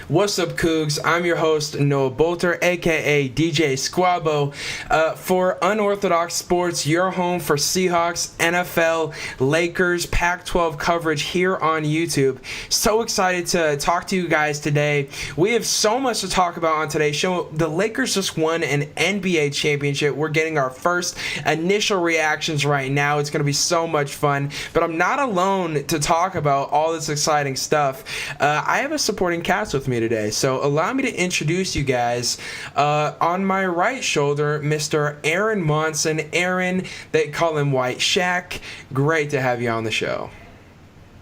What's up, Cougs? I'm your host, Noah Bolter, aka DJ Squabo. For Unorthodox Sports, your home for Seahawks, NFL, Lakers, Pac-12 coverage here on YouTube. So excited to talk to you guys today. We have so much to talk about on today's show. The Lakers just won an NBA championship. We're getting our first initial reactions right now. It's going to be so much fun. But I'm not alone to talk about all this exciting stuff. I have a supporting cast with me today, so allow me to introduce you guys. On my right shoulder, Mr. Aaron Monson. Aaron, they call him White Shaq. Great to have you on the show.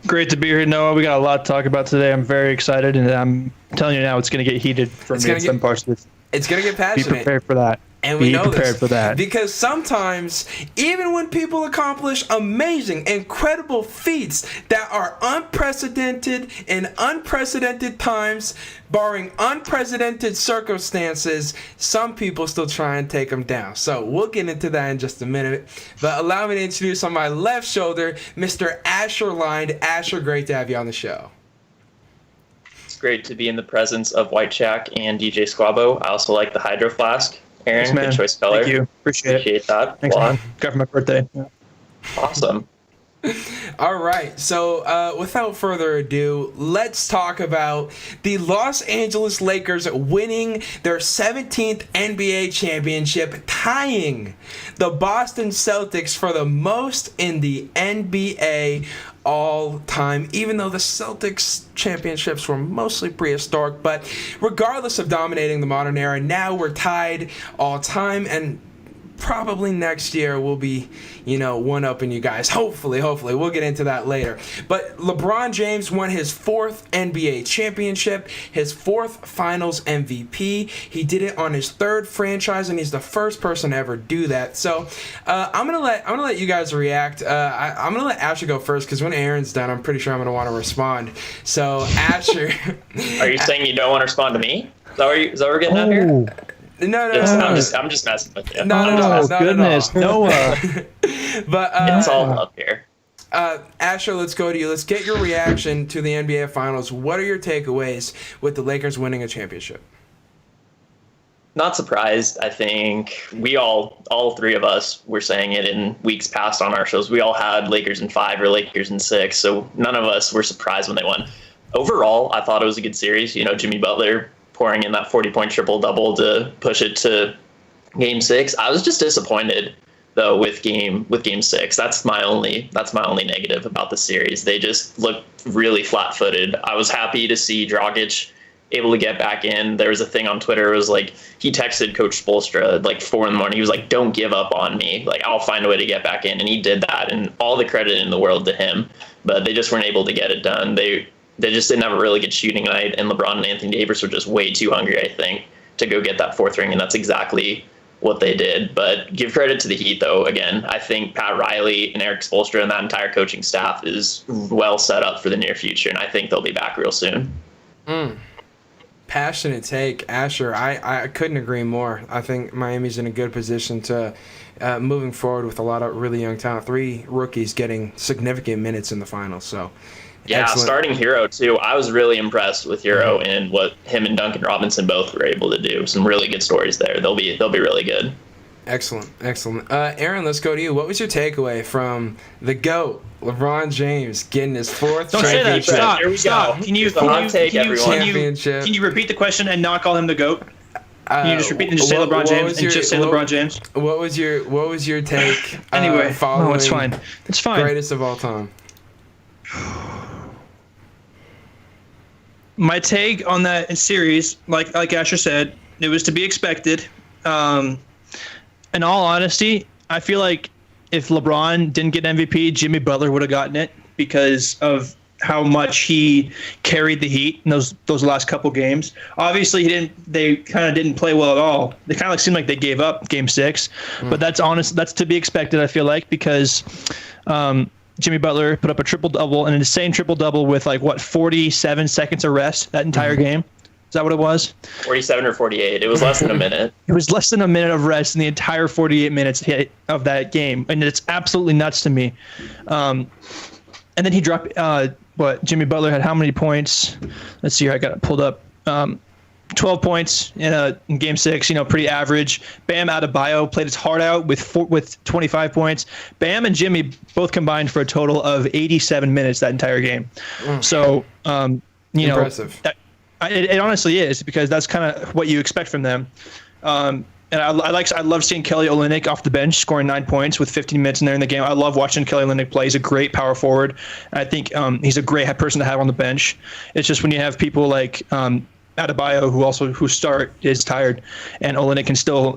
Great to be here, Noah. We got a lot to talk about today. I'm very excited, and I'm telling you now, it's going to get heated for me in some parts of this. It's going to get passionate. Be prepared for that. And we know prepared for that. Because sometimes, even when people accomplish amazing, incredible feats that are unprecedented in unprecedented times, barring unprecedented circumstances, some people still try and take them down. So we'll get into that in just a minute. But allow me to introduce on my left shoulder, Mr. Asher Lind. Asher, great to have you on the show. It's great to be in the presence of White Shack and DJ Squabo. I also like the Hydro Flask. Aaron, thanks, good choice color. Thank you. Appreciate that. Thanks, man. Got for my birthday. Yeah. Awesome. All right, so without further ado, let's talk about the Los Angeles Lakers winning their 17th NBA championship, tying the Boston Celtics for the most in the NBA all time, even though the Celtics championships were mostly prehistoric. But regardless of dominating the modern era, now we're tied all time, and probably next year we'll be, one-upping you guys. Hopefully. We'll get into that later. But LeBron James won his 4th NBA championship, his 4th Finals MVP. He did it on his 3rd franchise, and he's the first person to ever do that. So I'm gonna let you guys react. I'm gonna let Asher go first, because when Aaron's done, I'm pretty sure I'm gonna want to respond. So Asher, are you saying you don't want to respond to me? Is that what we're getting at here? No. I'm just messing with you. No, goodness, Noah. But it's all up here. Asher, let's go to you. Let's get your reaction to the NBA Finals. What are your takeaways with the Lakers winning a championship? Not surprised. I think we all three of us were saying it in weeks past on our shows. We all had Lakers in 5 or Lakers in 6, so none of us were surprised when they won. Overall, I thought it was a good series. Jimmy Butler pouring in that 40-point triple-double to push it to Game 6. I was just disappointed, though, with Game 6. That's my only negative about the series. They just looked really flat-footed. I was happy to see Dragic able to get back in. There was a thing on Twitter. It was like he texted Coach Spoelstra at like 4 a.m. He was like, "Don't give up on me. Like, I'll find a way to get back in." And he did that, and all the credit in the world to him. But they just weren't able to get it done. They just didn't have a really good shooting night, and LeBron and Anthony Davis were just way too hungry, I think, to go get that 4th ring, and that's exactly what they did. But give credit to the Heat, though. Again, I think Pat Riley and Eric Spoelstra and that entire coaching staff is well set up for the near future, and I think they'll be back real soon. Passionate take, Asher. I couldn't agree more. I think Miami's in a good position to moving forward with a lot of really young talent. 3 rookies getting significant minutes in the finals, so yeah, excellent. Starting Hero, too. I was really impressed with Hero and what him and Duncan Robinson both were able to do. Some really good stories there. They'll be really good. Excellent. Aaron, let's go to you. What was your takeaway from the GOAT, LeBron James, getting his 4th Don't say that. Stop. Here we Stop. go. Can you repeat the question and not call him the GOAT? Can you just repeat and just say LeBron James and just say LeBron James? What was your take? Anyway, following it's fine. It's fine. Greatest of all time. My take on that series, like Asher said, it was to be expected. In all honesty, I feel like if LeBron didn't get MVP, Jimmy Butler would have gotten it because of how much he carried the Heat in those last couple games. Obviously, they kind of didn't play well at all. They kind of seemed like they gave up Game 6, but that's to be expected, I feel like, because Jimmy Butler put up a triple-double, an insane triple-double with 47 seconds of rest that entire game. Is that what it was? 47 or 48. It was less than a minute. It was less than a minute of rest in the entire 48 minutes of that game, and it's absolutely nuts to me. And then he dropped Jimmy Butler had how many points? Let's see here. I got it pulled up. 12 points in Game 6, pretty average. Bam Adebayo played his heart out with 25 points. Bam and Jimmy both combined for a total of 87 minutes that entire game. So, impressive. It honestly is, because that's kind of what you expect from them. And I love seeing Kelly Olynyk off the bench scoring 9 points with 15 minutes in there in the game. I love watching Kelly Olynyk play. He's a great power forward. I think he's a great person to have on the bench. It's just when you have people like Adebayo who start is tired, and Olynyk can still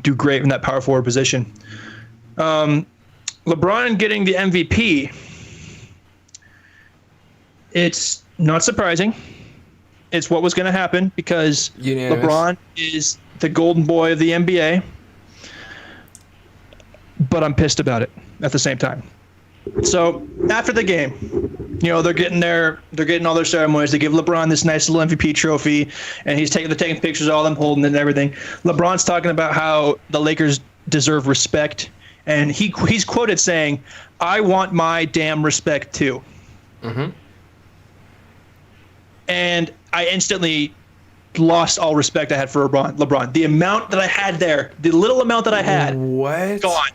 do great in that power forward position. LeBron getting the MVP. It's not surprising. It's what was going to happen, because Unanimous. LeBron is the golden boy of the NBA, but I'm pissed about it at the same time. So after the game, they're getting all their ceremonies. They give LeBron this nice little MVP trophy, and they're taking pictures of all them holding it and everything. LeBron's talking about how the Lakers deserve respect, and he's quoted saying, "I want my damn respect too." Mm-hmm. And I instantly lost all respect I had for LeBron. The amount that I had there, the little amount that I had, what? Gone.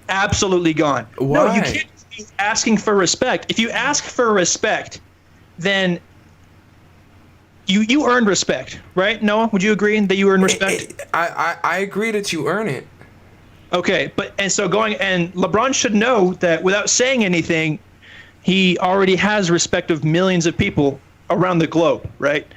Absolutely gone. Why? No, you can't be asking for respect. If you ask for respect, then you earned respect, right? Noah, would you agree that you earned respect? I agree that you earn it. Okay, and LeBron should know that without saying anything, he already has respect of millions of people around the globe, right?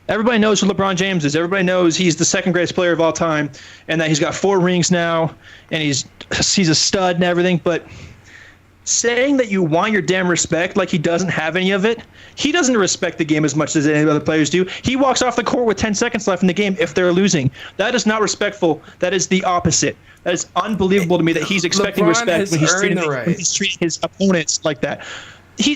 Everybody knows who LeBron James is. Everybody knows he's the second greatest player of all time, and that he's got 4 rings now, and he's a stud and everything. But saying that you want your damn respect like he doesn't have any of it, he doesn't respect the game as much as any other players do. He walks off the court with 10 seconds left in the game if they're losing. That is not respectful. That is the opposite. That is unbelievable to me that he's expecting LeBron respect when has he's treating his opponents like that.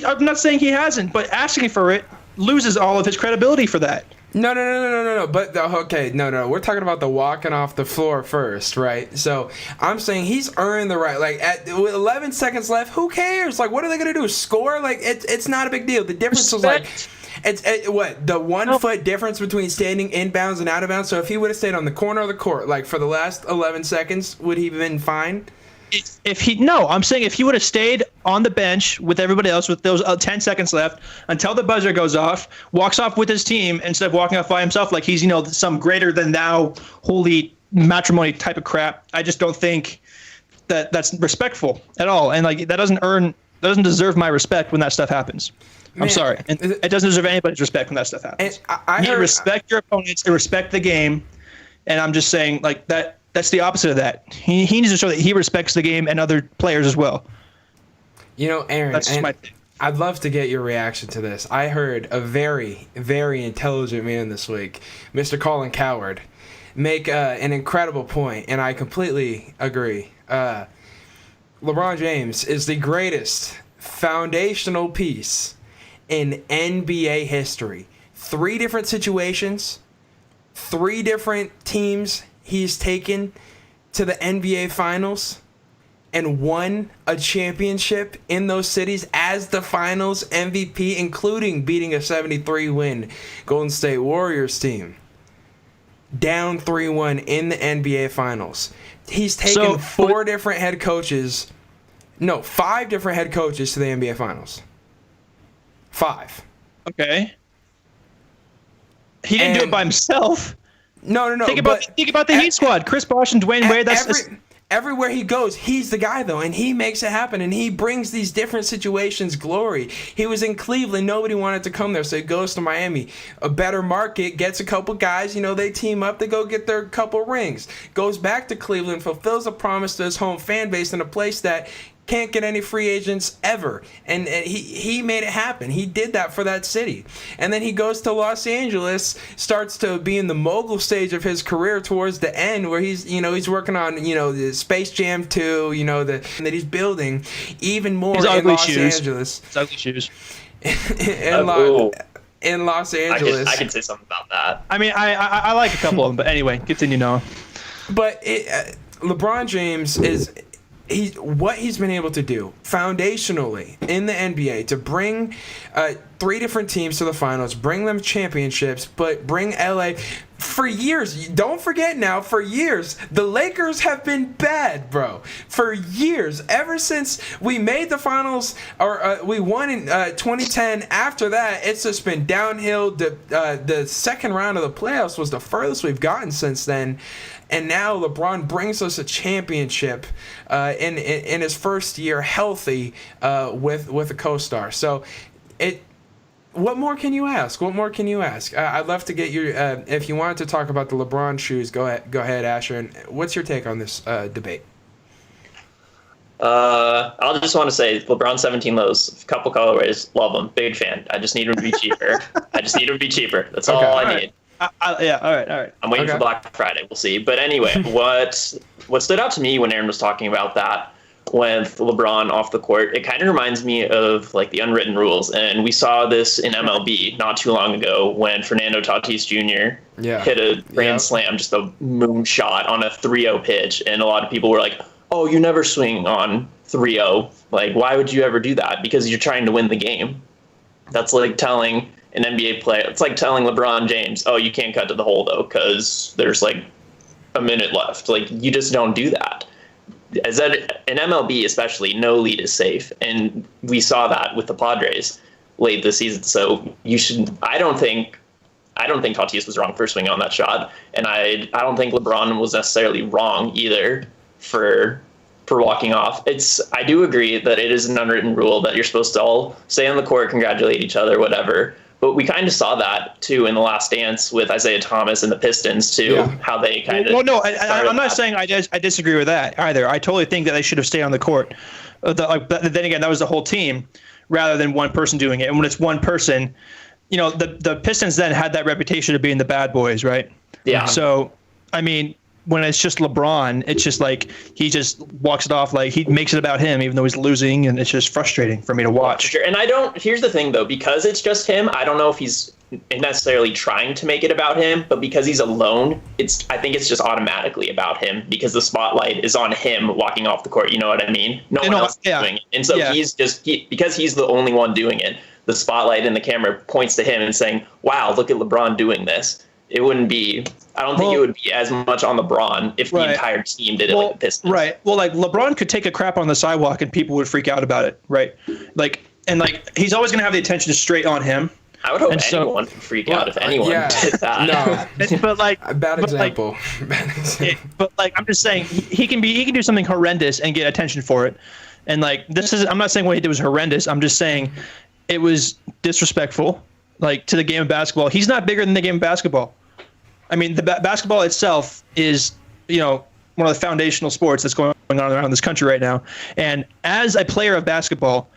I'm not saying he hasn't, but asking for it loses all of his credibility for that. No. But okay, no. We're talking about the walking off the floor first, right? So I'm saying he's earned the right. Like with 11 seconds left, who cares? Like, what are they gonna do? Score? Like, it's not a big deal. The difference was like, what the 1 foot difference between standing inbounds and out of bounds. So if he would have stayed on the corner of the court, like for the last 11 seconds, would he have been fine? I'm saying if he would have stayed on the bench with everybody else with those 10 seconds left until the buzzer goes off, walks off with his team instead of walking off by himself like he's some greater than thou holy matrimony type of crap. I just don't think that's respectful at all, and like that doesn't deserve my respect when that stuff happens. I'm sorry, and it doesn't deserve anybody's respect when that stuff happens. You respect your opponents and respect the game, and I'm just saying like that. That's the opposite of that. He needs to show that he respects the game and other players as well. Aaron, that's just my thing. I'd love to get your reaction to this. I heard a very, very intelligent man this week, Mr. Colin Coward, make an incredible point, and I completely agree. LeBron James is the greatest foundational piece in NBA history. 3 different situations, 3 different teams he's taken to the NBA Finals and won a championship in those cities as the Finals MVP, including beating a 73-win Golden State Warriors team. Down 3-1 in the NBA Finals. He's taken 5 different head coaches to the NBA Finals. 5. Okay. He didn't do it by himself. No. Think about the Heat squad. Chris Bosh and Dwayne Wade. Everywhere he goes, he's the guy, though, and he makes it happen, and he brings these different situations glory. He was in Cleveland. Nobody wanted to come there, so he goes to Miami. A better market, gets a couple guys. They team up. They go get their couple rings. Goes back to Cleveland, fulfills a promise to his home fan base in a place that can't get any free agents ever, and he made it happen. He did that for that city, and then he goes to Los Angeles, starts to be in the mogul stage of his career towards the end, where he's working on the Space Jam 2, that he's building even more in Los Angeles. His ugly shoes. In Los Angeles, I can say something about that. I mean, I like a couple of them, but anyway, continue, Noah. But LeBron James is. what he's been able to do foundationally in the NBA to bring 3 different teams to the finals, bring them championships, but bring LA for years. Don't forget now, for years, the Lakers have been bad, bro. For years, ever since we made the finals or we won in 2010. After that, it's just been downhill. The second round of the playoffs was the furthest we've gotten since then. And now LeBron brings us a championship in his first year healthy with a co-star. So what more can you ask? What more can you ask? I'd love to get your if you wanted to talk about the LeBron shoes, go ahead, Asher. And what's your take on this debate? I'll just want to say LeBron 17 lows, a couple colorways, love them, big fan. I just need them to be cheaper. That's all I need. Yeah, all right. I'm waiting for Black Friday. We'll see. But anyway, what stood out to me when Aaron was talking about that with LeBron off the court, it kind of reminds me of like the unwritten rules. And we saw this in MLB not too long ago when Fernando Tatis Jr. hit a grand slam, just a moon shot on a 3-0 pitch. And a lot of people were like, oh, you never swing on 3-0. Like, why would you ever do that? Because you're trying to win the game. That's like telling an NBA player, it's like telling LeBron James, oh, you can't cut to the hole though, because there's like a minute left. Like, you just don't do that. As in MLB especially, no lead is safe, and we saw that with the Padres late this season. So I don't think Tatis was wrong for swinging on that shot, and I don't think LeBron was necessarily wrong either for walking off. I do agree that it is an unwritten rule that you're supposed to all stay on the court, congratulate each other, whatever. But we kind of saw that, too, in The Last Dance with Isaiah Thomas and the Pistons, too, how they kind of... Well, no, I'm not saying I disagree with that either. I totally think that they should have stayed on the court. But then again, that was the whole team rather than one person doing it. And when it's one person, the Pistons then had that reputation of being the bad boys, right? Yeah. So, I mean, when it's just LeBron, it's just like he just walks it off like he makes it about him, even though he's losing, and it's just frustrating for me to watch. Sure. And here's the thing, though, because it's just him, I don't know if he's necessarily trying to make it about him, but because he's alone, I think it's just automatically about him because the spotlight is on him walking off the court. You know what I mean? No one else is doing it. And so because he's the only one doing it, the spotlight and the camera points to him and saying, wow, look at LeBron doing this. It wouldn't be. I don't think it would be as much on LeBron if the entire team did it like the Pistons. Right. Well, like LeBron could take a crap on the sidewalk and people would freak out about it. Right. He's always going to have the attention straight on him. I would hope anyone would freak out if anyone did that. No. But a bad example. But I'm just saying he can do something horrendous and get attention for it. And I'm not saying what he did was horrendous. I'm just saying it was disrespectful. To the game of basketball. He's not bigger than the game of basketball. I mean, the basketball itself is, one of the foundational sports that's going on around this country right now. And as a player of basketball,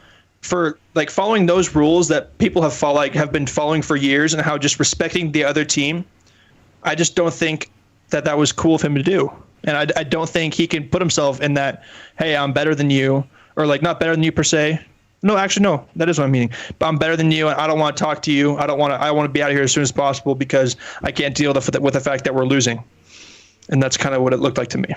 for following those rules that people have been following for years and how just respecting the other team, I just don't think that was cool of him to do. And I don't think he can put himself in that, hey, I'm better than you, or not better than you per se. No, actually, no. That is what I'm meaning. But I'm better than you, and I don't want to talk to you. I want to be out of here as soon as possible because I can't deal with the fact that we're losing. And that's kind of what it looked like to me.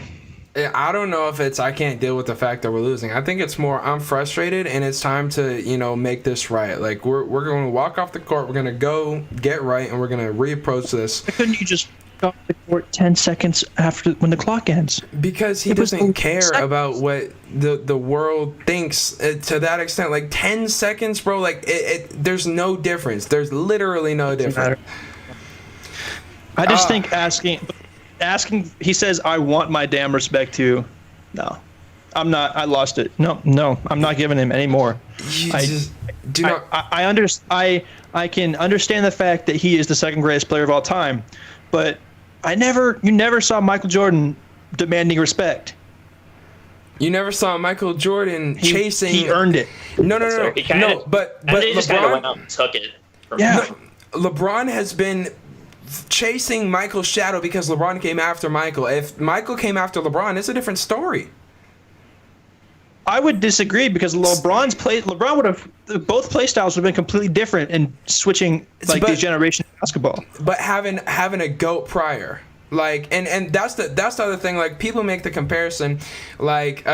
I don't know if it's I can't deal with the fact that we're losing. I think it's more I'm frustrated, and it's time to make this right. We're going to walk off the court. We're going to go get right, and we're going to reapproach this. Why couldn't you just off the court 10 seconds after when the clock ends? Because he doesn't care about what the world thinks to that extent. 10 seconds, bro. There's no difference. There's literally no difference. I just think asking. He says, "I want my damn respect too." No, I'm not. I lost it. No, I'm not giving him any more. I can understand the fact that he is the second greatest player of all time, but you never saw Michael Jordan demanding respect. You never saw Michael Jordan chasing. He earned it. No. But they just kind of LeBron went out and took it. LeBron has been chasing Michael's shadow because LeBron came after Michael. If Michael came after LeBron, it's a different story. I would disagree because LeBron would have both play styles would have been completely different in switching these generations of basketball. But having a GOAT prior, Like, and that's the other thing. Like, people make the comparison, like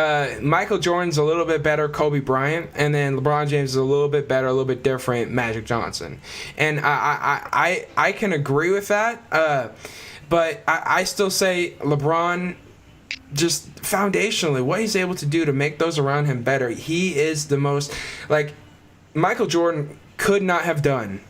Michael Jordan's a little bit better, Kobe Bryant, and then LeBron James is a little bit better, a little bit different, Magic Johnson. And I can agree with that, but I still say LeBron, just foundationally, what he's able to do to make those around him better. He is the most, like, Michael Jordan could not have done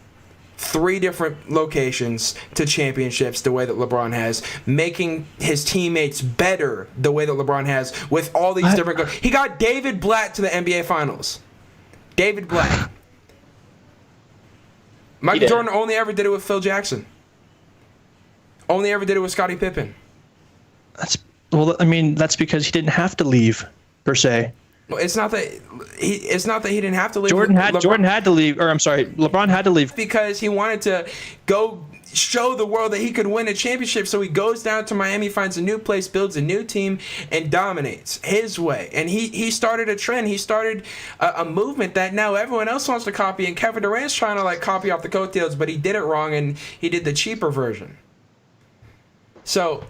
3 different locations to championships the way that LeBron has, making his teammates better the way that LeBron has with all these different he got David Blatt to the NBA Finals. David Blatt. Michael Jordan only ever did it with Phil Jackson. Only ever did it with Scottie Pippen. That's because he didn't have to leave, per se. Well, it's not that he didn't have to leave. Jordan had to leave, or I'm sorry, LeBron had to leave because he wanted to go show the world that he could win a championship. So he goes down to Miami, finds a new place, builds a new team, and dominates his way. And he started a trend. He started a movement that now everyone else wants to copy. And Kevin Durant's trying to like copy off the coattails, but he did it wrong, and he did the cheaper version. So.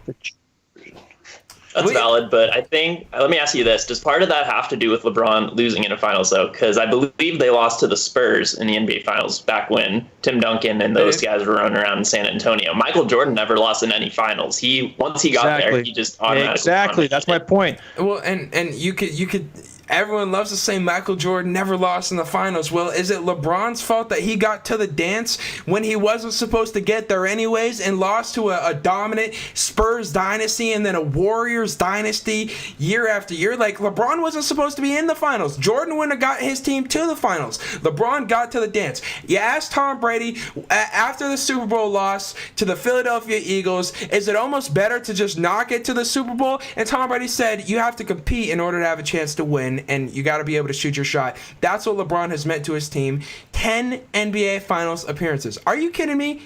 That's valid, but I think, let me ask you this. Does part of that have to do with LeBron losing in a finals, though? Because I believe they lost to the Spurs in the NBA Finals back when Tim Duncan and those guys were running around in San Antonio. Michael Jordan never lost in any finals. Once he got there, he just automatically... Exactly, that's my point. Well, and you could everyone loves to say Michael Jordan never lost in the finals. Well, is it LeBron's fault that he got to the dance when he wasn't supposed to get there anyways and lost to a dominant Spurs dynasty and then a Warriors dynasty year after year? Like, LeBron wasn't supposed to be in the finals. Jordan wouldn't have got his team to the finals. LeBron got to the dance. You asked Tom Brady after the Super Bowl loss to the Philadelphia Eagles, is it almost better to just not get to the Super Bowl? And Tom Brady said, you have to compete in order to have a chance to win, and you got to be able to shoot your shot. That's what LeBron has meant to his team. 10 NBA Finals appearances. Are you kidding me?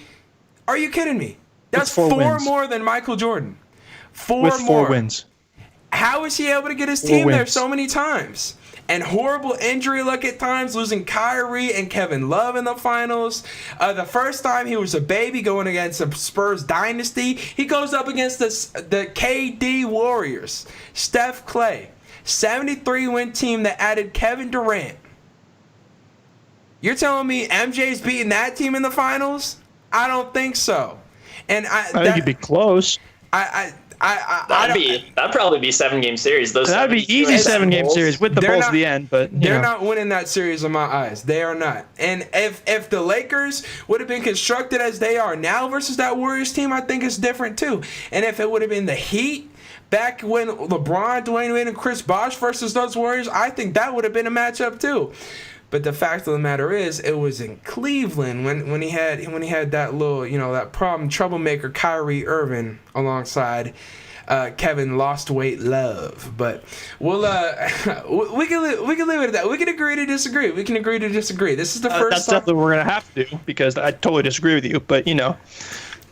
Are you kidding me? That's 4 more than Michael Jordan. 4 with more. 4 wins. How is he able to get his team there so many times? And horrible injury luck at times, losing Kyrie and Kevin Love in the finals. The first time he was a baby going against a Spurs dynasty, he goes up against the KD Warriors. Steph Clay. 73-win team that added Kevin Durant. You're telling me MJ's beating that team in the finals? I don't think so. And I think it'd be close. That'd probably be 7-game series. That'd be easy 7-game series with the Bulls at the end, but they're not winning that series in my eyes. They are not. And if the Lakers would have been constructed as they are now versus that Warriors team, I think it's different too. And if it would have been the Heat back when LeBron, Dwayne Wade, and Chris Bosh versus those Warriors, I think that would have been a matchup too. But the fact of the matter is, it was in Cleveland when he had that little, that problem troublemaker Kyrie Irving alongside Kevin Lost Weight Love. But we can leave it at that. We can agree to disagree. This is the first. That's definitely what we're gonna have to do, because I totally disagree with you. But No.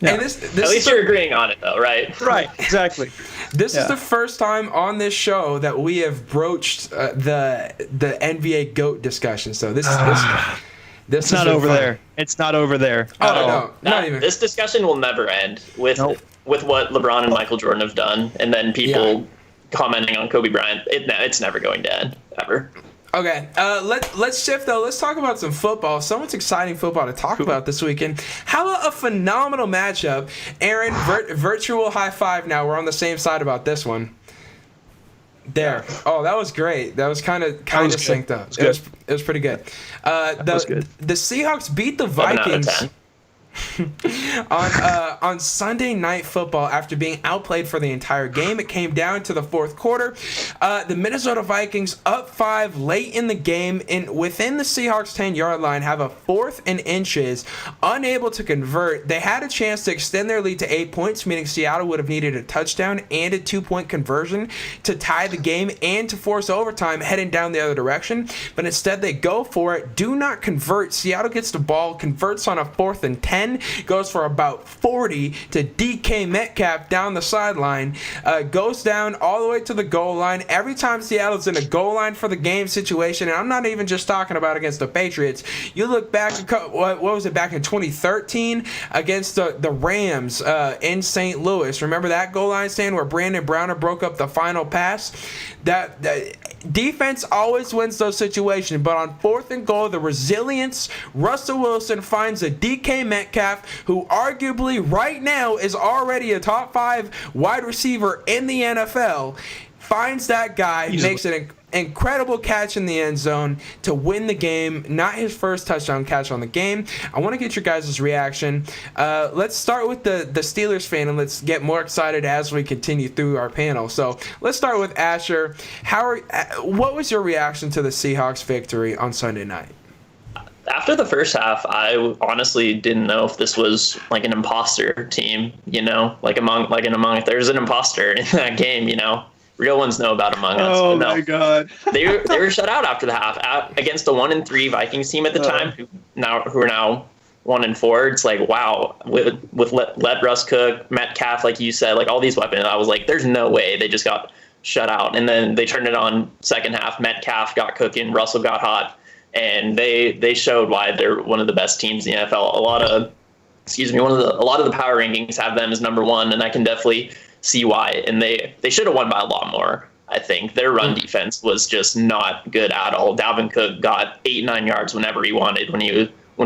And at least you're agreeing on it, though, right? Right, exactly. This is the first time on this show that we have broached the NBA GOAT discussion. So this it's not over there. It's not over there. Oh, no, not even. This discussion will never end with what LeBron and Michael Jordan have done, and then people commenting on Kobe Bryant. It's never going to end, ever. Okay, let's shift though. Let's talk about some football. So much exciting football to talk about this weekend. How about a phenomenal matchup? Aaron, virtual high five now. We're on the same side about this one. There. Oh, that was great. That was kind of synced up. It was pretty good. The Seahawks beat the Vikings on Sunday Night Football after being outplayed for the entire game. It came down to the fourth quarter. The Minnesota Vikings up 5 late in the game within the Seahawks 10-yard line, have a 4th and inches, unable to convert. They had a chance to extend their lead to 8 points, meaning Seattle would have needed a touchdown and a 2-point conversion to tie the game and to force overtime heading down the other direction. But instead they go for it, do not convert. Seattle gets the ball, converts on a 4th and 10. 10, goes for about 40 to DK Metcalf down the sideline, goes down all the way to the goal line. Every time Seattle's in a goal line for the game situation, and I'm not even just talking about against the Patriots, you look back, what was it, back in 2013 against the Rams in St. Louis. Remember that goal line stand where Brandon Browner broke up the final pass? That defense always wins those situations, but on 4th and goal, the resilience, Russell Wilson finds a DK Metcalf, who arguably right now is already a top 5 wide receiver in the NFL, finds that guy, makes an incredible catch in the end zone to win the game. Not his first touchdown catch on the game. I want to get your guys' reaction. Let's start with the Steelers fan, and let's get more excited as we continue through our panel. So let's start with Asher. What was your reaction to the Seahawks victory on Sunday night? After the first half, I honestly didn't know if this was like an imposter team, there's an imposter in that game, Real ones know about Among Us. Oh my God! They were shut out after the half against a 1-3 Vikings team at the time, who are now 1-4. It's like, wow, with let Russ cook, Metcalf, like you said, like all these weapons. I was like, there's no way they just got shut out. And then they turned it on second half. Metcalf got cooking, Russell got hot, and they showed why they're one of the best teams in the NFL. A lot of the power rankings have them as number 1, and I can definitely see why. And they should have won by a lot more. I think their run defense was just not good at all. Dalvin Cook got 8-9 yards whenever he wanted when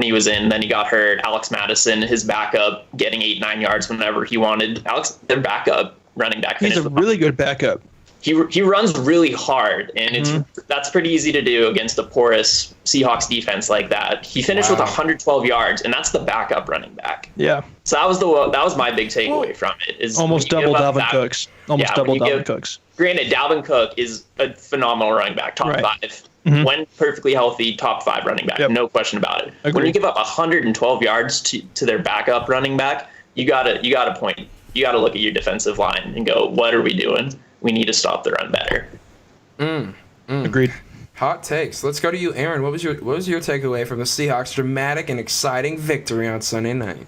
he was in. Then he got hurt. Alex Madison, his backup, getting 8-9 yards whenever he wanted. Their backup running back. He's a really good backup. He runs really hard, and that's pretty easy to do against a porous Seahawks defense like that. He finished with 112 yards, and that's the backup running back. Yeah. So that was my big takeaway from it. Is almost double Dalvin Cook's. Granted, Dalvin Cook is a phenomenal running back, top 5. Mm-hmm. When perfectly healthy, top 5 running back, no question about it. Agreed. When you give up 112 yards to their backup running back, you gotta look at your defensive line and go, what are we doing? We need to stop the run better. Agreed. Hot takes. Let's go to you, Aaron. What was your takeaway from the Seahawks' dramatic and exciting victory on Sunday night?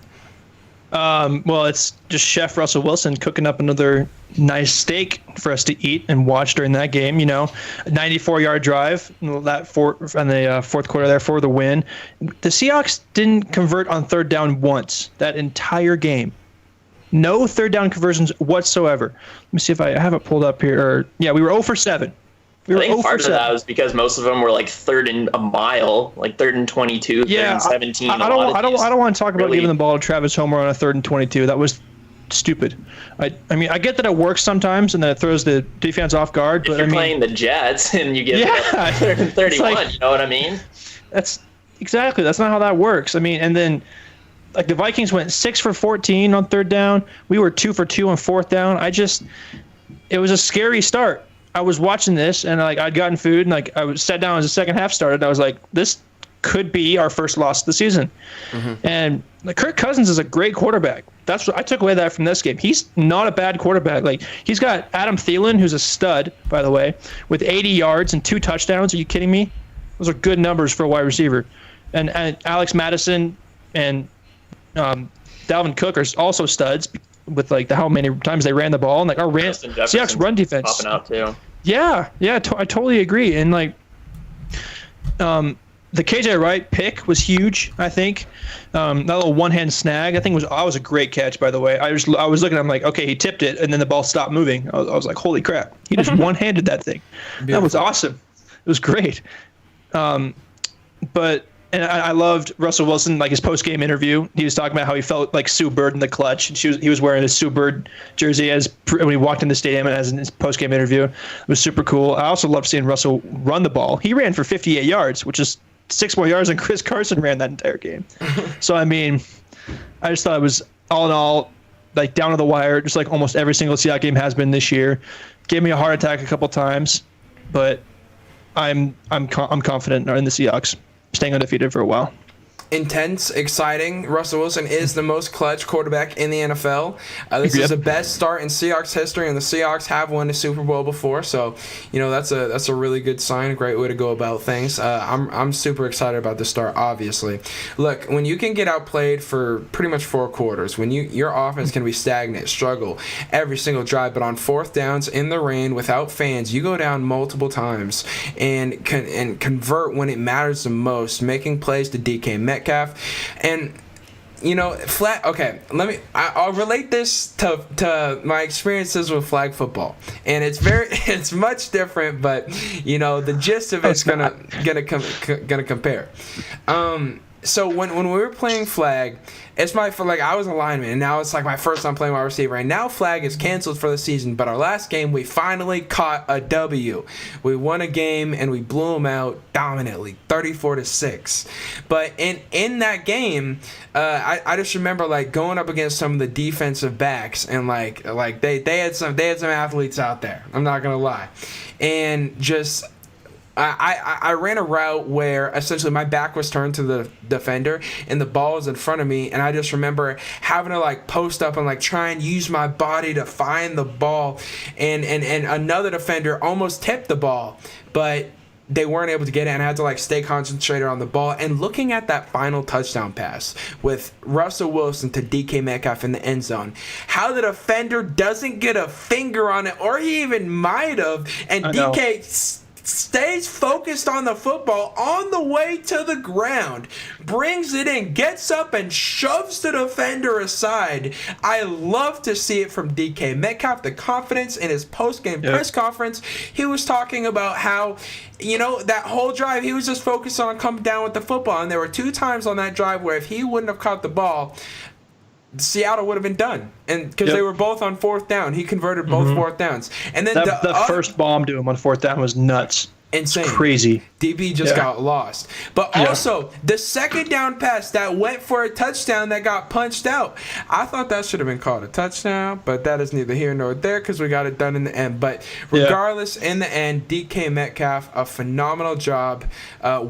Well, it's just Chef Russell Wilson cooking up another nice steak for us to eat and watch during that game. A 94-yard drive that fourth quarter there for the win. The Seahawks didn't convert on third down once that entire game. No third down conversions whatsoever. Let me see if I have it pulled up here. We were 0 for 7. I think part of that was because most of them were like third and a mile, like 3rd and 22, 3rd and 17. I don't want to talk about giving the ball to Travis Homer on a 3rd and 22. That was stupid. I mean, I get that it works sometimes and that it throws the defense off guard. If you're playing the Jets and you get 3rd and 31, you know what I mean? That's not how that works. I mean, and then like the Vikings went 6 for 14 on third down. We were 2 for 2 on fourth down. It was a scary start. I was watching this and I'd gotten food and I was sat down as the second half started. I was like, this could be our first loss of the season. Mm-hmm. And Kirk Cousins is a great quarterback. That's what I took away that from this game. He's not a bad quarterback. Like he's got Adam Thielen, who's a stud, by the way, with 80 yards and 2 touchdowns. Are you kidding me? Those are good numbers for a wide receiver. And Alex Madison and Dalvin Cook are also studs with how many times they ran the ball and our Seahawks run defense popping out too. Yeah, I totally agree. And the KJ Wright pick was huge. I think that little one-hand snag I think was a great catch, by the way. I was looking, I'm like, okay, he tipped it and then the ball stopped moving. I was like, holy crap, he just one-handed that thing. Beautiful. That was awesome. It was great. And I loved Russell Wilson, his post-game interview. He was talking about how he felt like Sue Bird in the clutch, and he was wearing a Sue Bird jersey when he walked in the stadium and as in his post-game interview. It was super cool. I also loved seeing Russell run the ball. He ran for 58 yards, which is 6 more yards than Chris Carson ran that entire game. So, I mean, I just thought it was, all in all, down to the wire, just like almost every single Seahawks game has been this year. Gave me a heart attack a couple times, but I'm confident in the Seahawks staying undefeated for a while. intense, exciting. Russell Wilson is the most clutch quarterback in the NFL. This is the best start in Seahawks history, and the Seahawks have won a Super Bowl before. So, that's a really good sign, a great way to go about things. I'm super excited about this start, obviously. Look, when you can get outplayed for pretty much 4 quarters, when your offense can be stagnant, struggle every single drive, but on fourth downs in the rain without fans, you go down multiple times and convert when it matters the most, making plays to DK Metcalf. And I'll relate this to my experiences with flag football, and it's much different, but the gist of it's gonna compare. So when we were playing flag, I was a lineman, and now it's like my first time playing wide receiver, and now flag is canceled for the season. But our last game, we finally caught a W. We won a game, and we blew them out dominantly, 34-6. But in that game, I just remember going up against some of the defensive backs, and they had some athletes out there. I'm not gonna lie, and just. I ran a route where essentially my back was turned to the defender and the ball was in front of me, and I just remember having to post up and try and use my body to find the ball, and another defender almost tipped the ball, but they weren't able to get it, and I had to stay concentrated on the ball. And looking at that final touchdown pass with Russell Wilson to DK Metcalf in the end zone, how the defender doesn't get a finger on it, or he even might have, and DK stays focused on the football on the way to the ground, brings it in, gets up and shoves the defender aside. I love to see it from DK Metcalf, the confidence in his post-game press conference. He was talking about how, that whole drive, he was just focused on coming down with the football, and there were 2 times on that drive where if he wouldn't have caught the ball, Seattle would have been done, and because they were both on fourth down, he converted both fourth downs. And then the first bomb to him on fourth down was nuts. Insane. It's crazy. DB just got lost. But also, the second down pass that went for a touchdown that got punched out, I thought that should have been called a touchdown, but that is neither here nor there because we got it done in the end. But regardless, in the end, DK Metcalf, a phenomenal job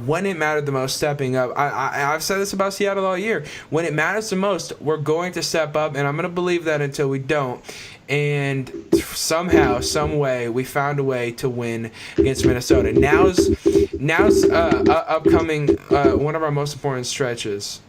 when it mattered the most, stepping up. I've said this about Seattle all year. When it matters the most, we're going to step up, and I'm going to believe that until we don't. And somehow, some way, we found a way to win against Minnesota. Now's upcoming one of our most important stretches.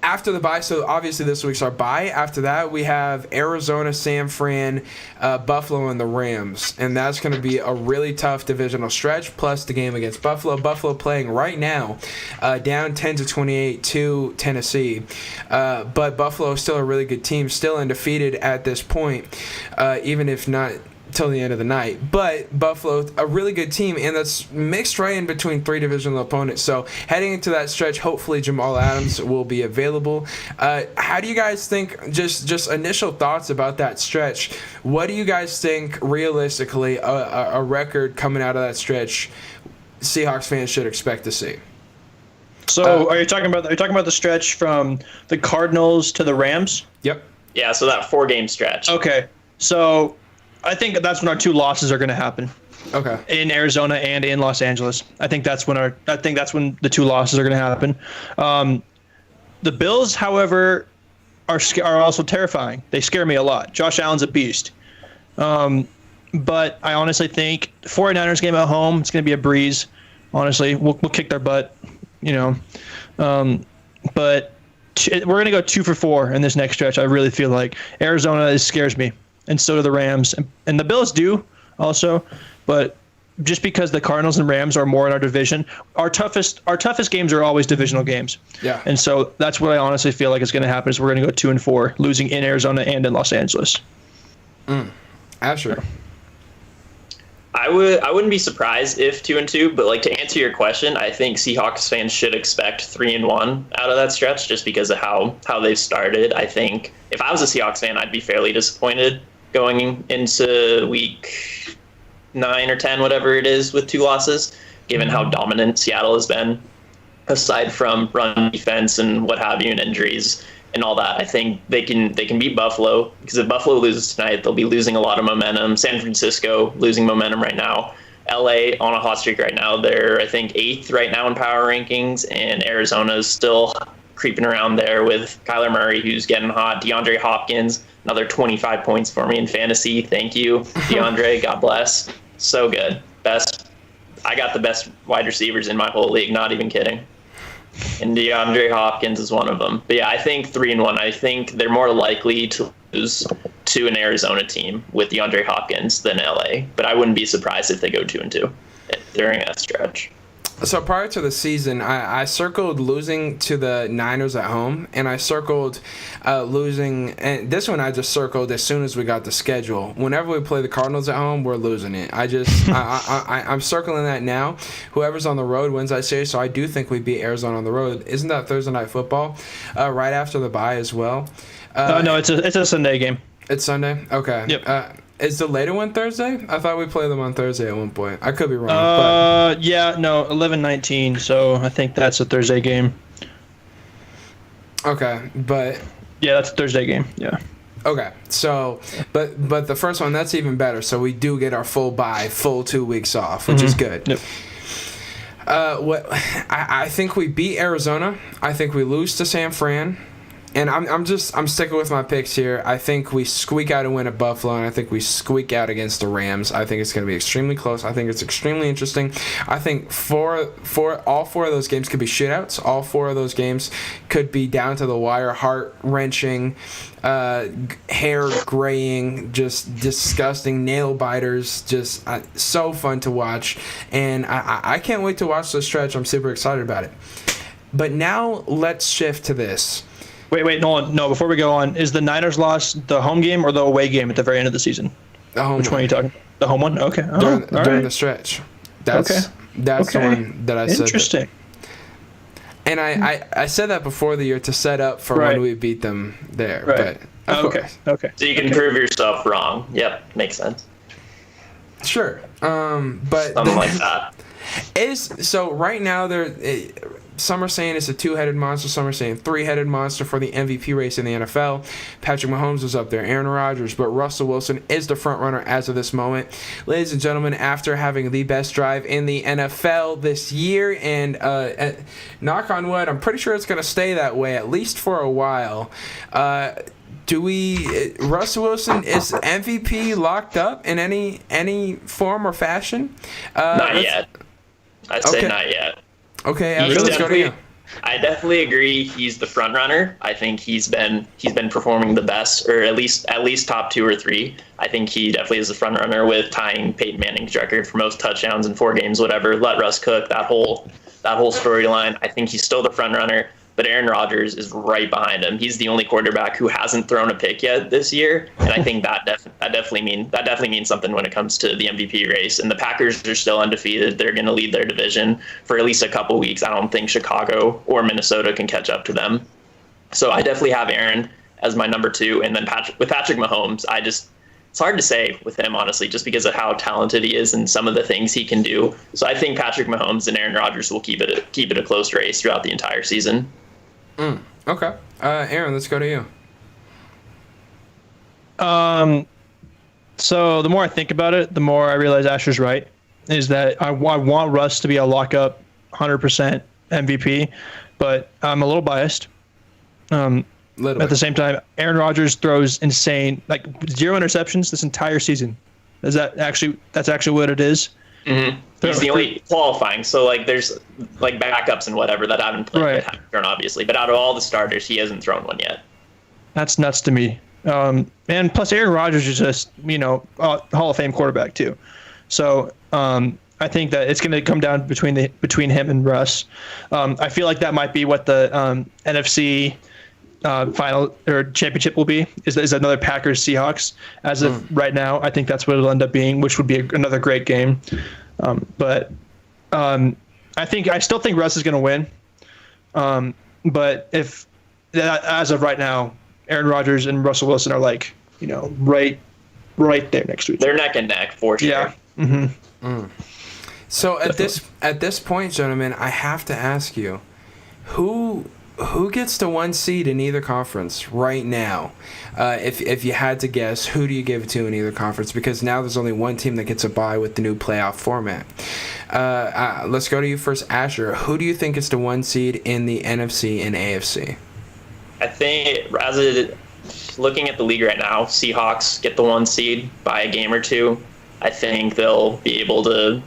After the bye, so obviously this week's our bye. After that, we have Arizona, San Fran, Buffalo, and the Rams. And that's going to be a really tough divisional stretch, plus the game against Buffalo. Buffalo playing right now, down 10-28 to Tennessee. But Buffalo is still a really good team, still undefeated at this point, even if not till the end of the night. But Buffalo, a really good team, and that's mixed right in between 3 divisional opponents. So heading into that stretch, hopefully Jamal Adams will be available. How do you guys think, just initial thoughts about that stretch? What do you guys think realistically a record coming out of that stretch Seahawks fans should expect to see? So are you talking about the stretch from the Cardinals to the Rams? Yep. Yeah, so that 4-game stretch. Okay. So I think that's when our 2 losses are going to happen. Okay. In Arizona and in Los Angeles. I think that's when the 2 losses are going to happen. The Bills, however, are also terrifying. They scare me a lot. Josh Allen's a beast. But I honestly think 49ers game at home, it's going to be a breeze. Honestly, we'll kick their butt, But we're going to go 2 for 4 in this next stretch. I really feel like Arizona scares me. And so do the Rams. And the Bills do also. But just because the Cardinals and Rams are more in our division, our toughest games are always divisional games. Yeah. And so that's what I honestly feel like is going to happen is we're going to go 2 and 4, losing in Arizona and in Los Angeles. Asher. I wouldn't be surprised if 2 and 2, but to answer your question, I think Seahawks fans should expect 3 and 1 out of that stretch just because of how they've started. I think if I was a Seahawks fan, I'd be fairly disappointed going into week 9 or 10, whatever it is, with 2 losses, given how dominant Seattle has been, aside from run defense and what have you, and injuries and all that. I think they can beat Buffalo, because if Buffalo loses tonight, they'll be losing a lot of momentum. San Francisco losing momentum right now. LA on a hot streak right now. They're, I think, 8th right now in power rankings, and Arizona's still creeping around there with Kyler Murray, who's getting hot. DeAndre Hopkins, another 25 points for me in fantasy. Thank you, DeAndre. God bless. So good. I got the best wide receivers in my whole league, not even kidding. And DeAndre Hopkins is one of them. But yeah, I think 3-1. I think they're more likely to lose to an Arizona team with DeAndre Hopkins than LA. But I wouldn't be surprised if they go 2-2 during that stretch. So prior to the season, I circled losing to the Niners at home, and I circled losing. And this one I just circled as soon as we got the schedule. Whenever we play the Cardinals at home, we're losing it. I'm circling that now. Whoever's on the road wins that series. So I do think we beat Arizona on the road. Isn't that Thursday Night Football? Right after the bye as well. No, it's a Sunday game. It's Sunday. Okay. Yep. Is the later one Thursday? I thought we played them on Thursday at one point. I could be wrong. Yeah, no, 11-19. So I think that's a Thursday game. Okay, but yeah, that's a Thursday game. Yeah. Okay, so but the first one, that's even better. So we do get our full 2 weeks off, which is good. Yep. I think we beat Arizona. I think we lose to San Fran. And I'm sticking with my picks here. I think we squeak out a win at Buffalo, and I think we squeak out against the Rams. I think it's going to be extremely close. I think it's extremely interesting. I think all four of those games could be shootouts. All four of those games could be down to the wire, heart-wrenching, hair-graying, just disgusting nail biters. Just so fun to watch. And I can't wait to watch this stretch. I'm super excited about it. But now let's shift to this. Wait, no, before we go on, is the Niners loss the home game or the away game at the very end of the season? The home Which one are you talking? The home one? Okay. During the stretch. That's the one that I said. Interesting. And I said that before the year to set up for when we beat them there. Right. But Okay. So you can prove yourself wrong. Yep, makes sense. Sure. But Something like that. So right now some are saying it's a 2-headed monster. Some are saying 3-headed monster for the MVP race in the NFL. Patrick Mahomes is up there, Aaron Rodgers, but Russell Wilson is the front runner as of this moment. Ladies and gentlemen, after having the best drive in the NFL this year, and knock on wood, I'm pretty sure it's going to stay that way at least for a while. Russell Wilson is MVP locked up in any form or fashion? Not yet. I'd say not yet. Okay, let's go to you. I definitely agree. He's the front runner. I think he's been performing the best, or at least top 2 or 3. I think he definitely is the front runner with tying Peyton Manning's record for most touchdowns in 4 games. Whatever. Let Russ cook. That whole storyline. I think he's still the front runner. But Aaron Rodgers is right behind him. He's the only quarterback who hasn't thrown a pick yet this year, and I think that definitely means something when it comes to the MVP race. And the Packers are still undefeated. They're going to lead their division for at least a couple weeks. I don't think Chicago or Minnesota can catch up to them. So I definitely have Aaron as my number 2, and then Patrick Mahomes. It's hard to say with him, honestly, just because of how talented he is and some of the things he can do. So I think Patrick Mahomes and Aaron Rodgers will keep it a close race throughout the entire season. Okay. Aaron, let's go to you. So the more I think about it, the more I realize Asher's right. Is that I want Russ to be a lockup 100% MVP, but I'm a little biased. At the same time, Aaron Rodgers throws insane, like 0 interceptions this entire season. That's actually what it is? Mm-hmm. He's the only qualifying. So there's backups and whatever that haven't played yet, haven't thrown, obviously. But out of all the starters, he hasn't thrown one yet. That's nuts to me. And plus, Aaron Rodgers is just a Hall of Fame quarterback too. So I think that it's going to come down between him and Russ. I feel like that might be what the NFC final or championship will be. Is another Packers Seahawks as of right now. I think that's what it'll end up being, which would be another great game. But I still think Russ is going to win. But if as of right now, Aaron Rodgers and Russell Wilson are right there next to each other. They're neck and neck for sure. Yeah. Mm-hmm. So at this point, gentlemen, I have to ask you, who who gets the 1 seed in either conference right now? If you had to guess, who do you give it to in either conference? Because now there's only one team that gets a bye with the new playoff format. Let's go to you first, Asher. Who do you think is the 1 seed in the NFC and AFC? I think, looking at the league right now, Seahawks get the 1 seed by a game or two. I think they'll be able to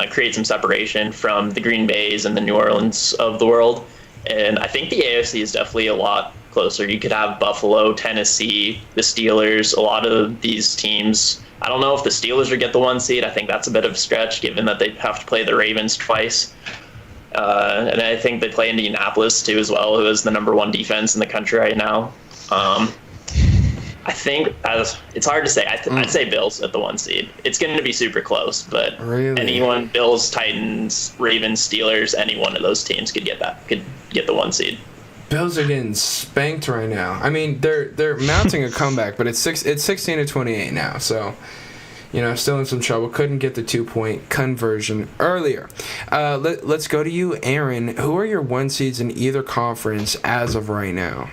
create some separation from the Green Bays and the New Orleans of the world. And I think the AFC is definitely a lot closer. You could have Buffalo, Tennessee, the Steelers, a lot of these teams. I don't know if the Steelers would get the 1 seed. I think that's a bit of a stretch given that they have to play the Ravens twice. And I think they play Indianapolis too as well, who is the number 1 defense in the country right now. I think it's hard to say. I'd say Bills at the 1 seed. It's going to be super close, but really? Anyone, Bills, Titans, Ravens, Steelers, any one of those teams could get the 1 seed. Bills are getting spanked right now. I mean, they're mounting a comeback, but it's 16-28 now, so still in some trouble. Couldn't get the 2-point conversion earlier. Let's go to you, Aaron. Who are your 1 seeds in either conference as of right now?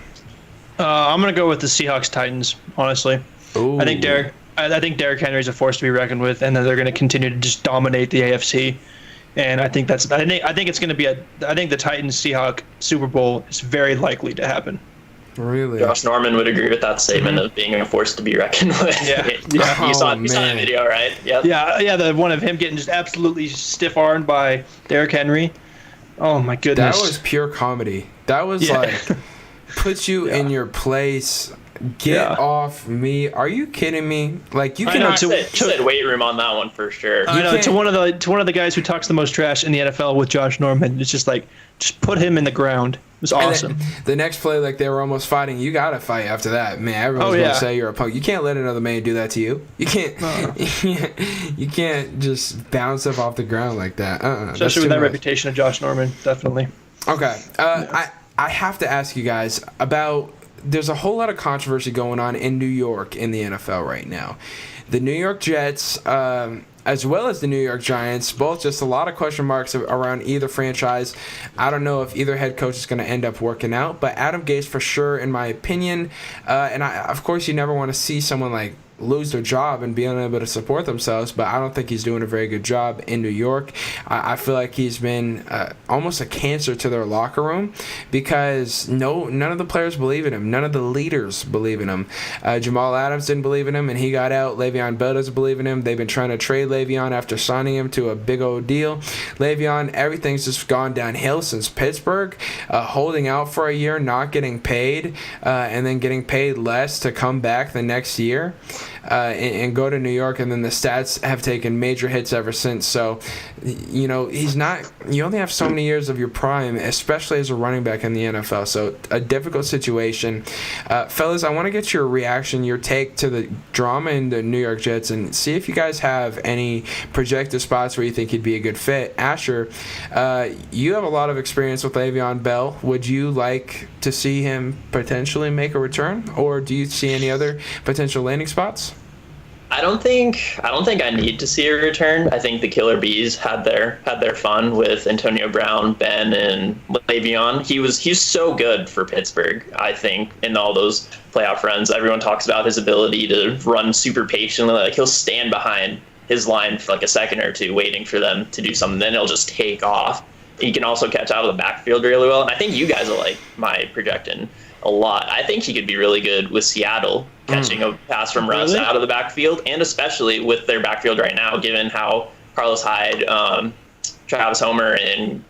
I'm gonna go with the Seahawks Titans. Honestly, Ooh. I think Derrick Henry is a force to be reckoned with, and then they're gonna continue to just dominate the AFC. And I think it's gonna be I think the Titans Seahawks Super Bowl is very likely to happen. Really? Josh Norman would agree with that statement of being a force to be reckoned with. Yeah. You saw the video, right? Yep. Yeah. The one of him getting just absolutely stiff-armed by Derrick Henry. Oh my goodness. That was pure comedy. That was put you in your place. Get off me. Are you kidding me? Like, you cannot. You said weight room on that one for sure. I know, to one of the guys who talks the most trash in the NFL with Josh Norman. It's just like, just put him in the ground. It was awesome. The next play, like, they were almost fighting. You gotta fight after that, man. Everyone's gonna say you're a punk. You can't let another man do that to you. You can't. You can't just bounce up off the ground like that. Especially with that reputation of Josh Norman, definitely. Okay. I have to ask you guys about. There's a whole lot of controversy going on in New York in the NFL right now. The New York Jets, as well as the New York Giants, both just a lot of question marks around either franchise. I don't know if either head coach is going to end up working out, but Adam Gase for sure, in my opinion. And of course, you never want to see someone like lose their job and be unable to support themselves, but I don't think he's doing a very good job in New York. I feel like he's been almost a cancer to their locker room because none of the players believe in him. None of the leaders believe in him. Jamal Adams didn't believe in him, and he got out. Le'Veon Bell doesn't believe in him. They've been trying to trade Le'Veon after signing him to a big old deal. Le'Veon, everything's just gone downhill since Pittsburgh, holding out for a year, not getting paid, and then getting paid less to come back the next year. And go to New York, and then the stats have taken major hits ever since. So, he's not. You only have so many years of your prime, especially as a running back in the NFL. So, a difficult situation. Fellas, I want to get your reaction, your take to the drama in the New York Jets, and see if you guys have any projected spots where you think he'd be a good fit. Asher, you have a lot of experience with Le'Veon Bell. Would you like to see him potentially make a return, or do you see any other potential landing spots? I don't think I need to see a return. I think the Killer Bees had their fun with Antonio Brown, Ben, and Le'Veon. He's so good for Pittsburgh. I think in all those playoff runs, everyone talks about his ability to run super patiently. Like, he'll stand behind his line for like a second or two, waiting for them to do something. Then he'll just take off. He can also catch out of the backfield really well. And I think you guys will like my projecting a lot. I think he could be really good with Seattle, catching a pass from Russ out of the backfield, and especially with their backfield right now, given how Carlos Hyde, Travis Homer, and